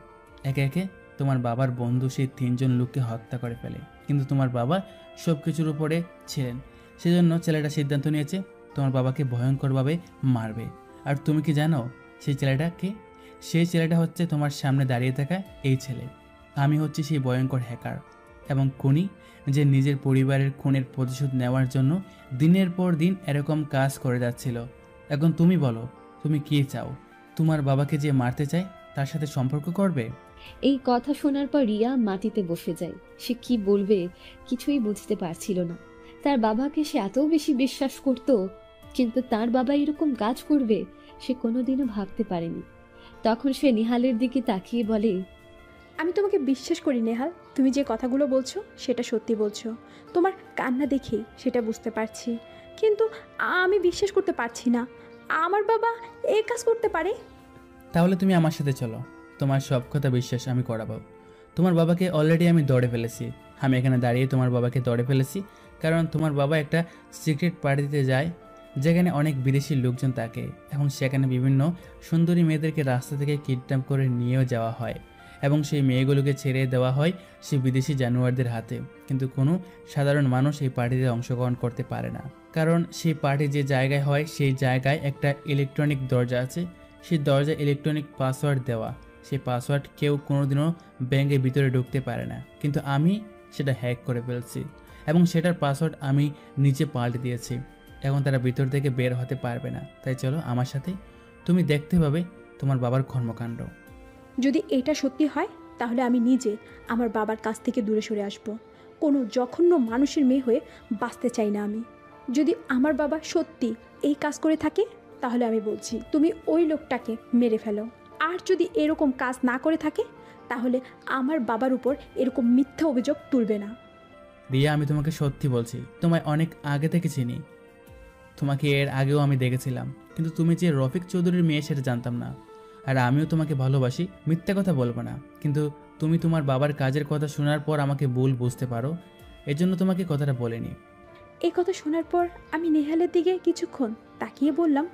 একে একে তোমার বাবার বন্ধু সেই 3জন লোককে হত্যা করে ফেলে, কিন্তু তোমার বাবা সব কিছুর উপরে ছিলেন, সেজন্য ছেলেটা সিদ্ধান্ত নিয়েছে তোমার বাবাকে ভয়ঙ্করভাবে মারবে। আর তুমি কি জানো সেই ছেলেটা কে? সেই ছেলেটা হচ্ছে তোমার সামনে দাঁড়িয়ে থাকা এই ছেলে। আমি হচ্ছি সেই ভয়ঙ্কর হ্যাকার এবং খুনি, যে নিজের পরিবারের খুনের প্রতিশোধ নেওয়ার জন্য দিনের পর দিন এরকম কাজ করে যাচ্ছিল। এখন তুমি বলো, তুমি কি চাও? তোমার বাবাকে যে মারতে চায় তার সাথে সম্পর্ক করবে? এই কথা শোনার পর রিয়া মাটিতে বসে যায়। সে কি বলবে কিছুই বুঝতে পারছিল না। তার বাবাকে সে এত বেশি বিশ্বাস করত, কিন্তু তার বাবা এরকম কাজ করবে সে কোনোদিনও ভাবতে পারেনি। তখন সে নেহালের দিকে তাকিয়ে বলে, আমি তোমাকে বিশ্বাস করি নেহাল, তুমি যে কথাগুলো বলছো সেটা সত্যি বলছো। তোমার কান্না দেখেই সেটা বুঝতে পারছি, কিন্তু আমি বিশ্বাস করতে পারছি না আমার বাবা এই কাজ করতে পারে। তাহলে তুমি আমার সাথে চলো, তোমার সব কথা বিশ্বাস আমি করাবো। তোমার বাবাকে অলরেডি আমি দৌড়ে ফেলেছি। আমি এখানে দাঁড়িয়ে তোমার বাবাকে দৌড়ে ফেলেছি, কারণ তোমার বাবা একটা সিক্রেট পার্টিতে যায় যেখানে অনেক বিদেশি লোকজন থাকে, এবং সেখানে বিভিন্ন সুন্দরী মেয়েদেরকে রাস্তা থেকে কিডন্যাপ করে নিয়েও যাওয়া হয়, এবং সেই মেয়েগুলোকে ছেড়ে দেওয়া হয় সেই বিদেশি জানোয়ারদের হাতে। কিন্তু কোনো সাধারণ মানুষ এই পার্টিতে অংশগ্রহণ করতে পারে না, কারণ সেই পার্টি যে জায়গায় হয় সেই জায়গায় একটা ইলেকট্রনিক দরজা আছে। সেই দরজা ইলেকট্রনিক পাসওয়ার্ড দেওয়া, সেই পাসওয়ার্ড কেউ কোনোদিনও ব্যাংকের ভিতরে ঢুকতে পারে না, কিন্তু আমি সেটা হ্যাক করে ফেলছি এবং সেটার পাসওয়ার্ড আমি নিজে পাল্টে দিয়েছি। এখন তারা ভিতর থেকে বের হতে পারবে না। তাই চলো আমার সাথে, তুমি দেখতে পাবে তোমার বাবার কর্মকাণ্ড। যদি এটা সত্যি হয় তাহলে আমি নিজে আমার বাবার কাছ থেকে দূরে সরে আসব। কোনো জঘন্য মানুষের মেয়ে হয়ে বাঁচতে চাই না আমি। যদি আমার বাবা সত্যি এই কাজ করে থাকে তাহলে আমি বলছি তুমি ওই লোকটাকে মেরে ফেলো, আর যদি এরকম কাজ না করে থাকে তাহলে আমার বাবার উপর এরকম মিথ্যা অভিযোগ তুলবে না। রিয়া, আমি তোমাকে সত্যি বলছি, তোমায় অনেক আগে থেকে চিনি। তোমাকে এর আগেও আমি দেখেছিলাম, কিন্তু তুমি যে রফিক চৌধুরীর মেয়ে সেটা জানতাম না। আর আমিও তোমাকে ভালোবাসি, মিথ্যা কথা বলবো না, কিন্তু তুমি তোমার বাবার কাজের কথা শোনার পর আমাকে ভুল বুঝতে পারো, এজন্য তোমাকে কথাটা বলিনি। এই কথা শোনার পর আমি নেহালের দিকে কিছুক্ষণ তাকিয়ে বললাম,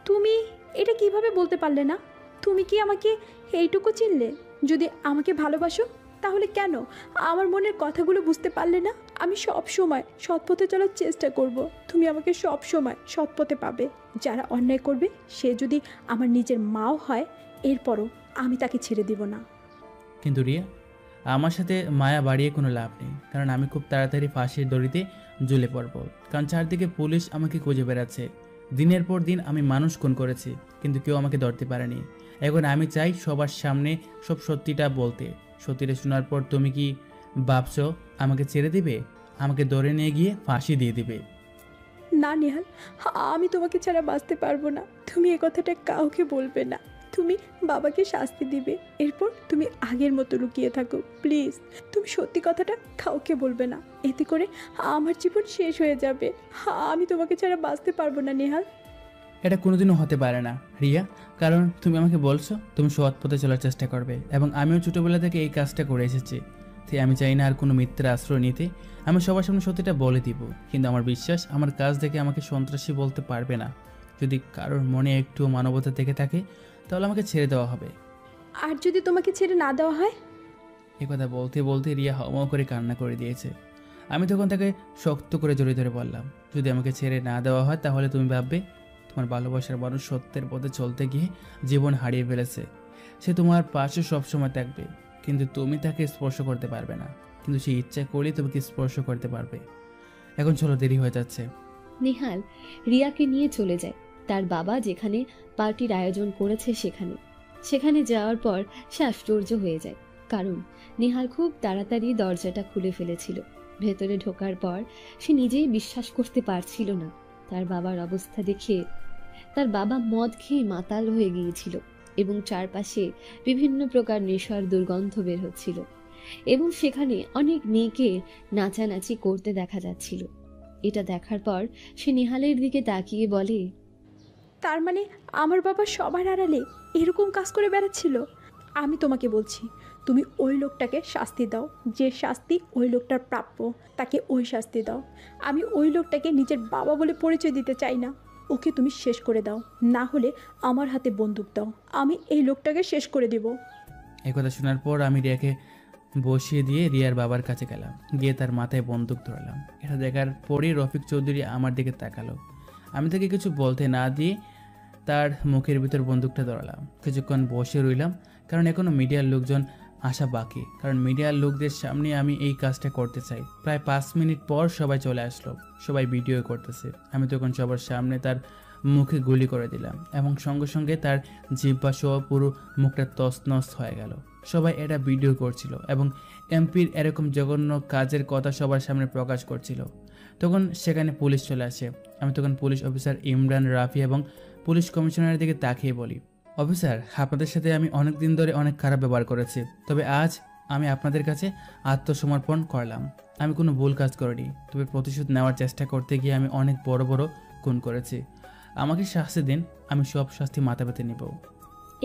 তুমি এটা কিভাবে বলতে পারলে না? তুমি কি আমাকে এইটুকু চিনলে? যদি আমাকে ভালোবাসো তাহলে কেন আমার মনের কথাগুলো বুঝতে পারলে না? আমি সব সময় সৎপথে চলার চেষ্টা করব, তুমি আমাকে সব সময় সৎপথে পাবে। যারা অন্যায় করবে সে যদি আমার নিজের মাও হয় এরপরও আমি তাকে ছেড়ে দিব না। কিন্তু রিয়া, আমার সাথে মায়া বাড়িয়ে কোনো লাভ নেই, কারণ আমি খুব তাড়াতাড়ি ফাঁসির দড়িতে ঝুলে পড়ব, কারণ চারদিকে পুলিশ আমাকে খুঁজে বেড়াচ্ছে। দিনের পর দিন আমি মানুষ খুন করেছি, কিন্তু কেউ আমাকে ধরতে পারেনি। এখন আমি চাই সবার সামনে সব সত্যিটা বলতে। সত্যিটা শোনার পর তুমি কি ভাবছো আমাকে ছেড়ে দিবে, আমাকে ধরে নিয়ে গিয়ে ফাঁসি দিয়ে দিবে? না নেহাল, আমি তোমাকে ছাড়া বাঁচতে পারবো না। তুমি এ কথাটা কাউকে বলবে না। তুমি বাবাকে শাস্তি দিবে, এরপর তুমি আগের মতো লুকিয়ে থাকো। প্লিজ তুমি সত্যি কথাটা কাউকে বলবে না, এতে করে আমার জীবন শেষ হয়ে যাবে। আমি তোমাকে ছাড়া বাঁচতে পারবো না নেহাল। এটা কোনোদিনও হতে পারে না রিয়া, কারণ তুমি আমাকে বলছো তুমি সৎ পথে চলার চেষ্টা করবে, এবং আমিও ছোটোবেলা থেকে এই কাজটা করে এসেছি। তাই আমি চাই না আর কোনো মিথ্যার আশ্রয় নিতে। আমি সবার সামনে সত্যিটা বলে দিব, কিন্তু আমার বিশ্বাস আমার কাজ দেখে আমাকে সন্ত্রাসী বলতে পারবে না। যদি কারোর মনে একটু মানবতা থেকে থাকে তাহলে আমাকে ছেড়ে দেওয়া হবে। আর যদি তোমাকে ছেড়ে না দেওয়া হয়? এ কথা বলতে বলতে রিয়া হাওমাও করে কান্না করে দিয়েছে। আমি তখন তাকে শক্ত করে জড়িয়ে ধরে বললাম, যদি আমাকে ছেড়ে না দেওয়া হয় তাহলে তুমি ভাববে তোমার ভালোবাসার মানুষ সত্যের পথে চলতে গিয়ে জীবন হারিয়ে ফেলেছে। সে তোমার পাশে সবসময় থাকবে, কিন্তু তুমি তাকে স্পর্শ করতে পারবে না, কিন্তু সে ইচ্ছা করলেই তোমাকে স্পর্শ করতে পারবে। এখন চলো, দেরি হয়ে যাচ্ছে। নেহাল রিয়াকে নিয়ে চলে যায় তার বাবা যেখানে পার্টির আয়োজন করেছে সেখানে যাওয়ার পর সে আশ্চর্য হয়ে যায়, কারণ নেহাল খুব তাড়াতাড়ি দরজাটা খুলে ফেলেছিল। ভেতরে ঢোকার পর সে নিজেই বিশ্বাস করতে পারছিল না তার বাবার অবস্থা দেখে। তার বাবা মদ খেয়ে মাতাল হয়ে গিয়েছিল এবং চারপাশে বিভিন্ন প্রকার নেশার দুর্গন্ধ বের হচ্ছিল এবং সেখানে অনেক মেয়েকে নাচানাচি করতে দেখা যাচ্ছিল। এটা দেখার পর সে নেহালের দিকে তাকিয়ে বলে, তার মানে আমার বাবা সবার আড়ালে এরকম কাজ করে বেড়াচ্ছিল। আমি তোমাকে বলছি, তুমি ওই লোকটাকে শাস্তি দাও, যে শাস্তি ওই লোকটার প্রাপ্য, তাকে ওই শাস্তি দাও। আমি ওই লোকটাকে নিজের বাবা বলে পরিচয় দিতে চাই না। ওকে তুমি শেষ করে দাও, না হলে আমার হাতে বন্দুক দাও, আমি এই লোকটাকে শেষ করে দেব। এই কথা শোনার পর আমি রিয়াকে বসিয়ে দিয়ে রিয়ার বাবার কাছে গেলাম, গিয়ে তার মাথায় বন্দুক ধরলাম। এটা দেখার পরই রফিক চৌধুরী আমার দিকে তাকালো। আমি তাকে কিছু বলতে না দিয়ে তার মুখের ভিতর বন্দুকটা ধরালাম। কিছুক্ষণ বসে রইলাম, কারণ এখনও মিডিয়ার লোকজন আসা বাকি, কারণ মিডিয়ার লোকদের সামনে আমি এই কাজটা করতে চাই। প্রায় 5 মিনিট পর সবাই চলে আসলো, সবাই ভিডিও করতেছে। আমি তখন সবার সামনে তার মুখে গুলি করে দিলাম এবং সঙ্গে সঙ্গে তার জিহ্বা সহ পুরো মুখটা তছনছ হয়ে গেল। সবাই এটা ভিডিও করছিল এবং এমপির এরকম জঘন্য কাজের কথা সবার সামনে প্রকাশ করছিল। তখন সেখানে পুলিশ চলে আসে। আমি তখন পুলিশ অফিসার ইমরান, রাফি এবং পুলিশ কমিশনারের দিকে তাকিয়ে বলি, অফিসার, আপনাদের সাথে আমি অনেক দিন ধরে অনেক খারাপ ব্যবহার করেছি, তবে আজ আমি আপনাদের কাছে আত্মসমর্পণ করলাম। আমি কোনো ভুল কাজ করিনি, তবে প্রতিশোধ নেওয়ার চেষ্টা করতে গিয়ে আমি অনেক বড় বড় খুন করেছি। আমাকে শাস্তি দিন, আমি সব শাস্তি মাথা পেতে নেব।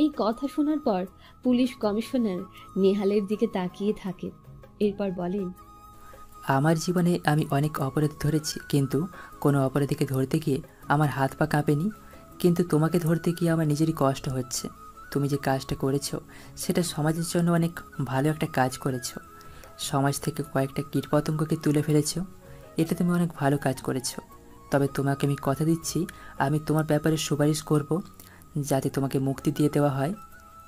এই কথা শোনার পর পুলিশ কমিশনার নেহালের দিকে তাকিয়ে থাকে, এরপর বলেন, আমার জীবনে আমি অনেক অপরাধ ধরেছি, কিন্তু কোনো অপরাধীকে ধরতে গিয়ে আমার হাত পা কাঁপেনি। কিন্তু তোমাকে ধরতে গিয়ে আমার নিজেরই কষ্ট হচ্ছে। তুমি যে কাজটা করেছো সেটা সমাজের জন্য অনেক ভালো একটা কাজ করেছো। সমাজ থেকে কয়েকটা কীটপতঙ্গকে তুলে ফেলেছো, এটা তুমি অনেক ভালো কাজ করেছো। তবে তোমাকে আমি কথা দিচ্ছি, আমি তোমার ব্যাপারে সুপারিশ করব যাতে তোমাকে মুক্তি দিয়ে দেওয়া হয়,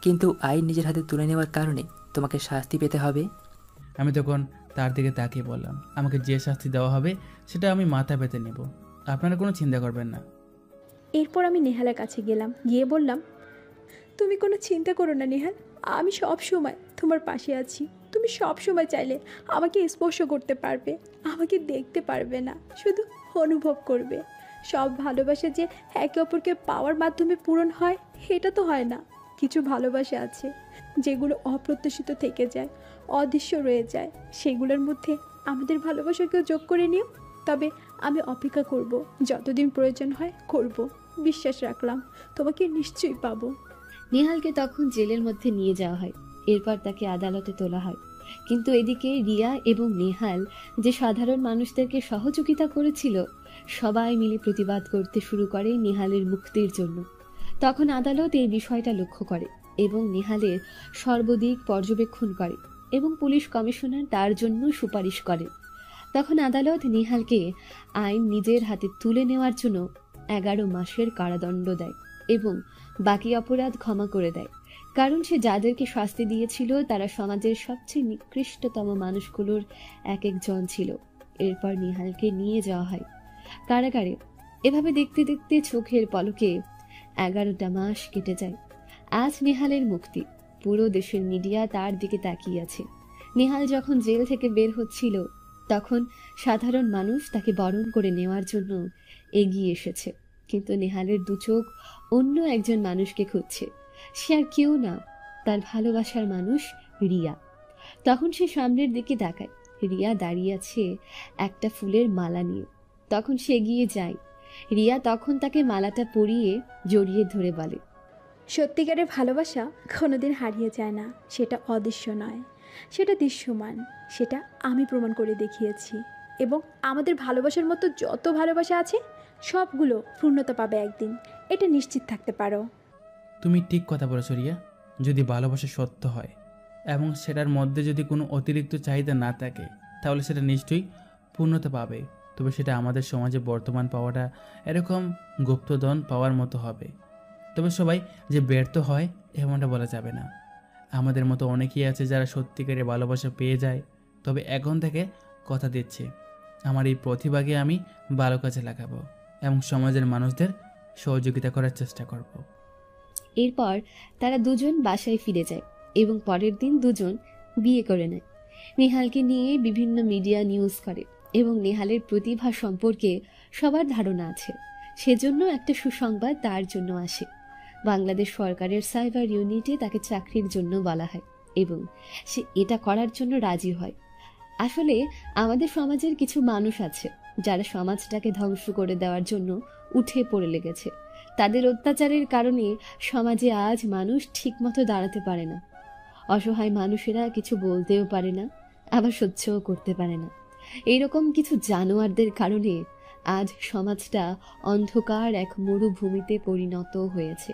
কিন্তু আইন নিজের হাতে তুলে নেওয়ার কারণে তোমাকে শাস্তি পেতে হবে। আমি তখন তার দিকে তাকিয়ে বললাম, আমাকে যে শাস্তি দেওয়া হবে সেটা আমি মাথা পেতে নেব, আপনারা কোনো চিন্তা করবেন না। এরপর আমি নেহালের কাছে গেলাম, গিয়ে বললাম, তুমি কোনো চিন্তা করো না নেহাল, আমি সব সময় তোমার পাশে আছি। তুমি সব সময় চাইলে আমাকে স্পর্শ করতে পারবে, আমাকে দেখতে পারবে না, শুধু অনুভব করবে। সব ভালোবাসা যে একে অপরকে পাওয়ার মাধ্যমে পূরণ হয় এটা তো হয় না। কিছু ভালোবাসা আছে যেগুলো অপ্রত্যাশিত থেকে যায়, অদৃশ্য রয়ে যায়। সেগুলোর মধ্যে আমাদের ভালোবাসাকেও যোগ করে নিও। তবে আমি অপেক্ষা করব, যতদিন প্রয়োজন হয় করব। বিশ্বাস রাখলাম তোমাকে নিশ্চয়ই পাবো। নেহালকে তখন জেলের মধ্যে নিয়ে যাওয়া হয়, এরপর তাকে আদালতে তোলা হয়। কিন্তু এদিকে রিয়া এবং নেহাল যে সাধারণ মানুষদেরকে সহযোগিতা করেছিল, সবাই মিলে প্রতিবাদ করতে শুরু করে নেহালের মুক্তির জন্য। তখন আদালত এই বিষয়টা লক্ষ্য করে এবং নেহালের সর্বদিক পর্যবেক্ষণ করে এবং পুলিশ কমিশনার তার জন্য সুপারিশ করে। তখন আদালত নেহালকে আইন নিজের হাতে তুলে নেওয়ার জন্য 11 মাসের কারাদণ্ড দেয় এবং বাকি অপরাধ ক্ষমা করে দেয়, কারণ সে যাদেরকে শাস্তি দিয়েছিল তারা সমাজের সবচেয়ে নিকৃষ্টতম মানুষগুলোর এক একজন ছিল। এরপর নেহালকে নিয়ে যাওয়া হয় কারাগারে। এভাবে দেখতে দেখতে চোখের পলকে 11টা মাস কেটে যায়। আজ নেহালের মুক্তি, পুরো দেশের মিডিয়া তার দিকে তাকিয়ে আছে। নেহাল যখন জেল থেকে বের হচ্ছিল তখন সাধারণ মানুষ তাকে বরণ করে নেওয়ার জন্য এগিয়ে এসেছে, কিন্তু নেহালের দু চোখ অন্য একজন মানুষকে খুঁজছে। সে আর কেউ না, তার ভালোবাসার মানুষ রিয়া। তখন সে সামনের দিকে তাকায়, রিয়া দাঁড়িয়ে আছে একটা ফুলের মালা নিয়ে। তখন সে এগিয়ে যায়, রিয়া তখন তাকে মালাটা পরিয়ে জড়িয়ে ধরে বলে, সত্যিকারের ভালোবাসা কোনোদিন হারিয়ে যায় না। সেটা অদৃশ্য নয়, সেটা দৃশ্যমান। সেটা আমি প্রমাণ করে দেখিয়েছি। এবং আমাদের ভালোবাসার মতো যত ভালোবাসা আছে সবগুলো পূর্ণতা পাবে একদিন, এটা নিশ্চিত থাকতে পারো। তুমি ঠিক কথা বলেছো রিয়া। যদি ভালোবাসা সত্য হয় এবং সেটার মধ্যে যদি কোনো অতিরিক্ত চাহিদা না থাকে, তাহলে সেটা নিশ্চয়ই পূর্ণতা পাবে। তবে সেটা আমাদের সমাজে বর্তমান পাওয়াটা এরকম গুপ্তধন পাওয়ার মতো হবে। তবে সবাই যে ব্যর্থ হয় এমনটা বলা যাবে না। আমাদের মতো অনেকেই আছে যারা সত্যিকারের ভালোবাসা পেয়ে যায়। তবে এখন থেকে কথা দিচ্ছি, আমার এই প্রতিভাকে আমি ভালো কাজে লাগাবো এবং সমাজের মানুষদের সহযোগিতা করার চেষ্টা করব। এরপর তারা দুজন বাসায় ফিরে যায় এবং পরের দিন দুজন বিয়ে করে নেয়। নেহালকে নিয়ে বিভিন্ন মিডিয়া নিউজ করে এবং নেহালের প্রতিভা সম্পর্কে সবার ধারণা আছে। সেজন্য একটা সুসংবাদ তার জন্য আসে। বাংলাদেশ সরকারের সাইবার ইউনিটে তাকে চাকরির জন্য বলা হয় এবং সে এটা করার জন্য রাজি হয়। আসলে আমাদের সমাজের কিছু মানুষ আছে যারা সমাজটাকে ধ্বংস করে দেওয়ার জন্য উঠে পড়ে লেগেছে। তাদের অত্যাচারের কারণে সমাজে আজ মানুষ ঠিকমতো দাঁড়াতে পারে না। অসহায় মানুষেরা কিছু বলতেও পারে না, আবার সহ্যও করতে পারে না। এইরকম কিছু জানোয়ারদের কারণে আজ সমাজটা অন্ধকার এক মরুভূমিতে পরিণত হয়েছে।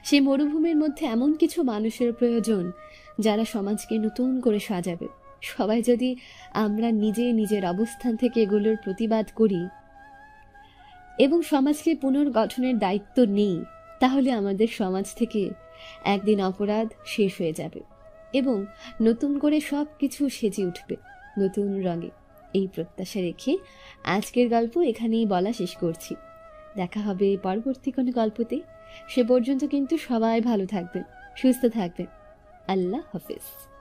সেই মরুভূমির মধ্যে এমন কিছু মানুষের প্রয়োজন যারা সমাজকে নতুন করে সাজাবে। সবাই যদি আমরা নিজের অবস্থান থেকে এগুলোর প্রতিবাদ করি এবং সমাজকে পুনর্গঠনের দায়িত্ব নেই, তাহলে আমাদের সমাজ থেকে একদিন অপরাধ শেষ হয়ে যাবে এবং নতুন করে সব কিছু সেজে উঠবে নতুন রঙে। এই প্রত্যাশা রেখে আজকের গল্প এখানেই বলা শেষ করছি। দেখা হবে পরবর্তী কোনো গল্পতে। সে পর্যন্ত কিন্তু সবাই ভালো থাকবেন, সুস্থ থাকবেন। আল্লাহ হাফেজ।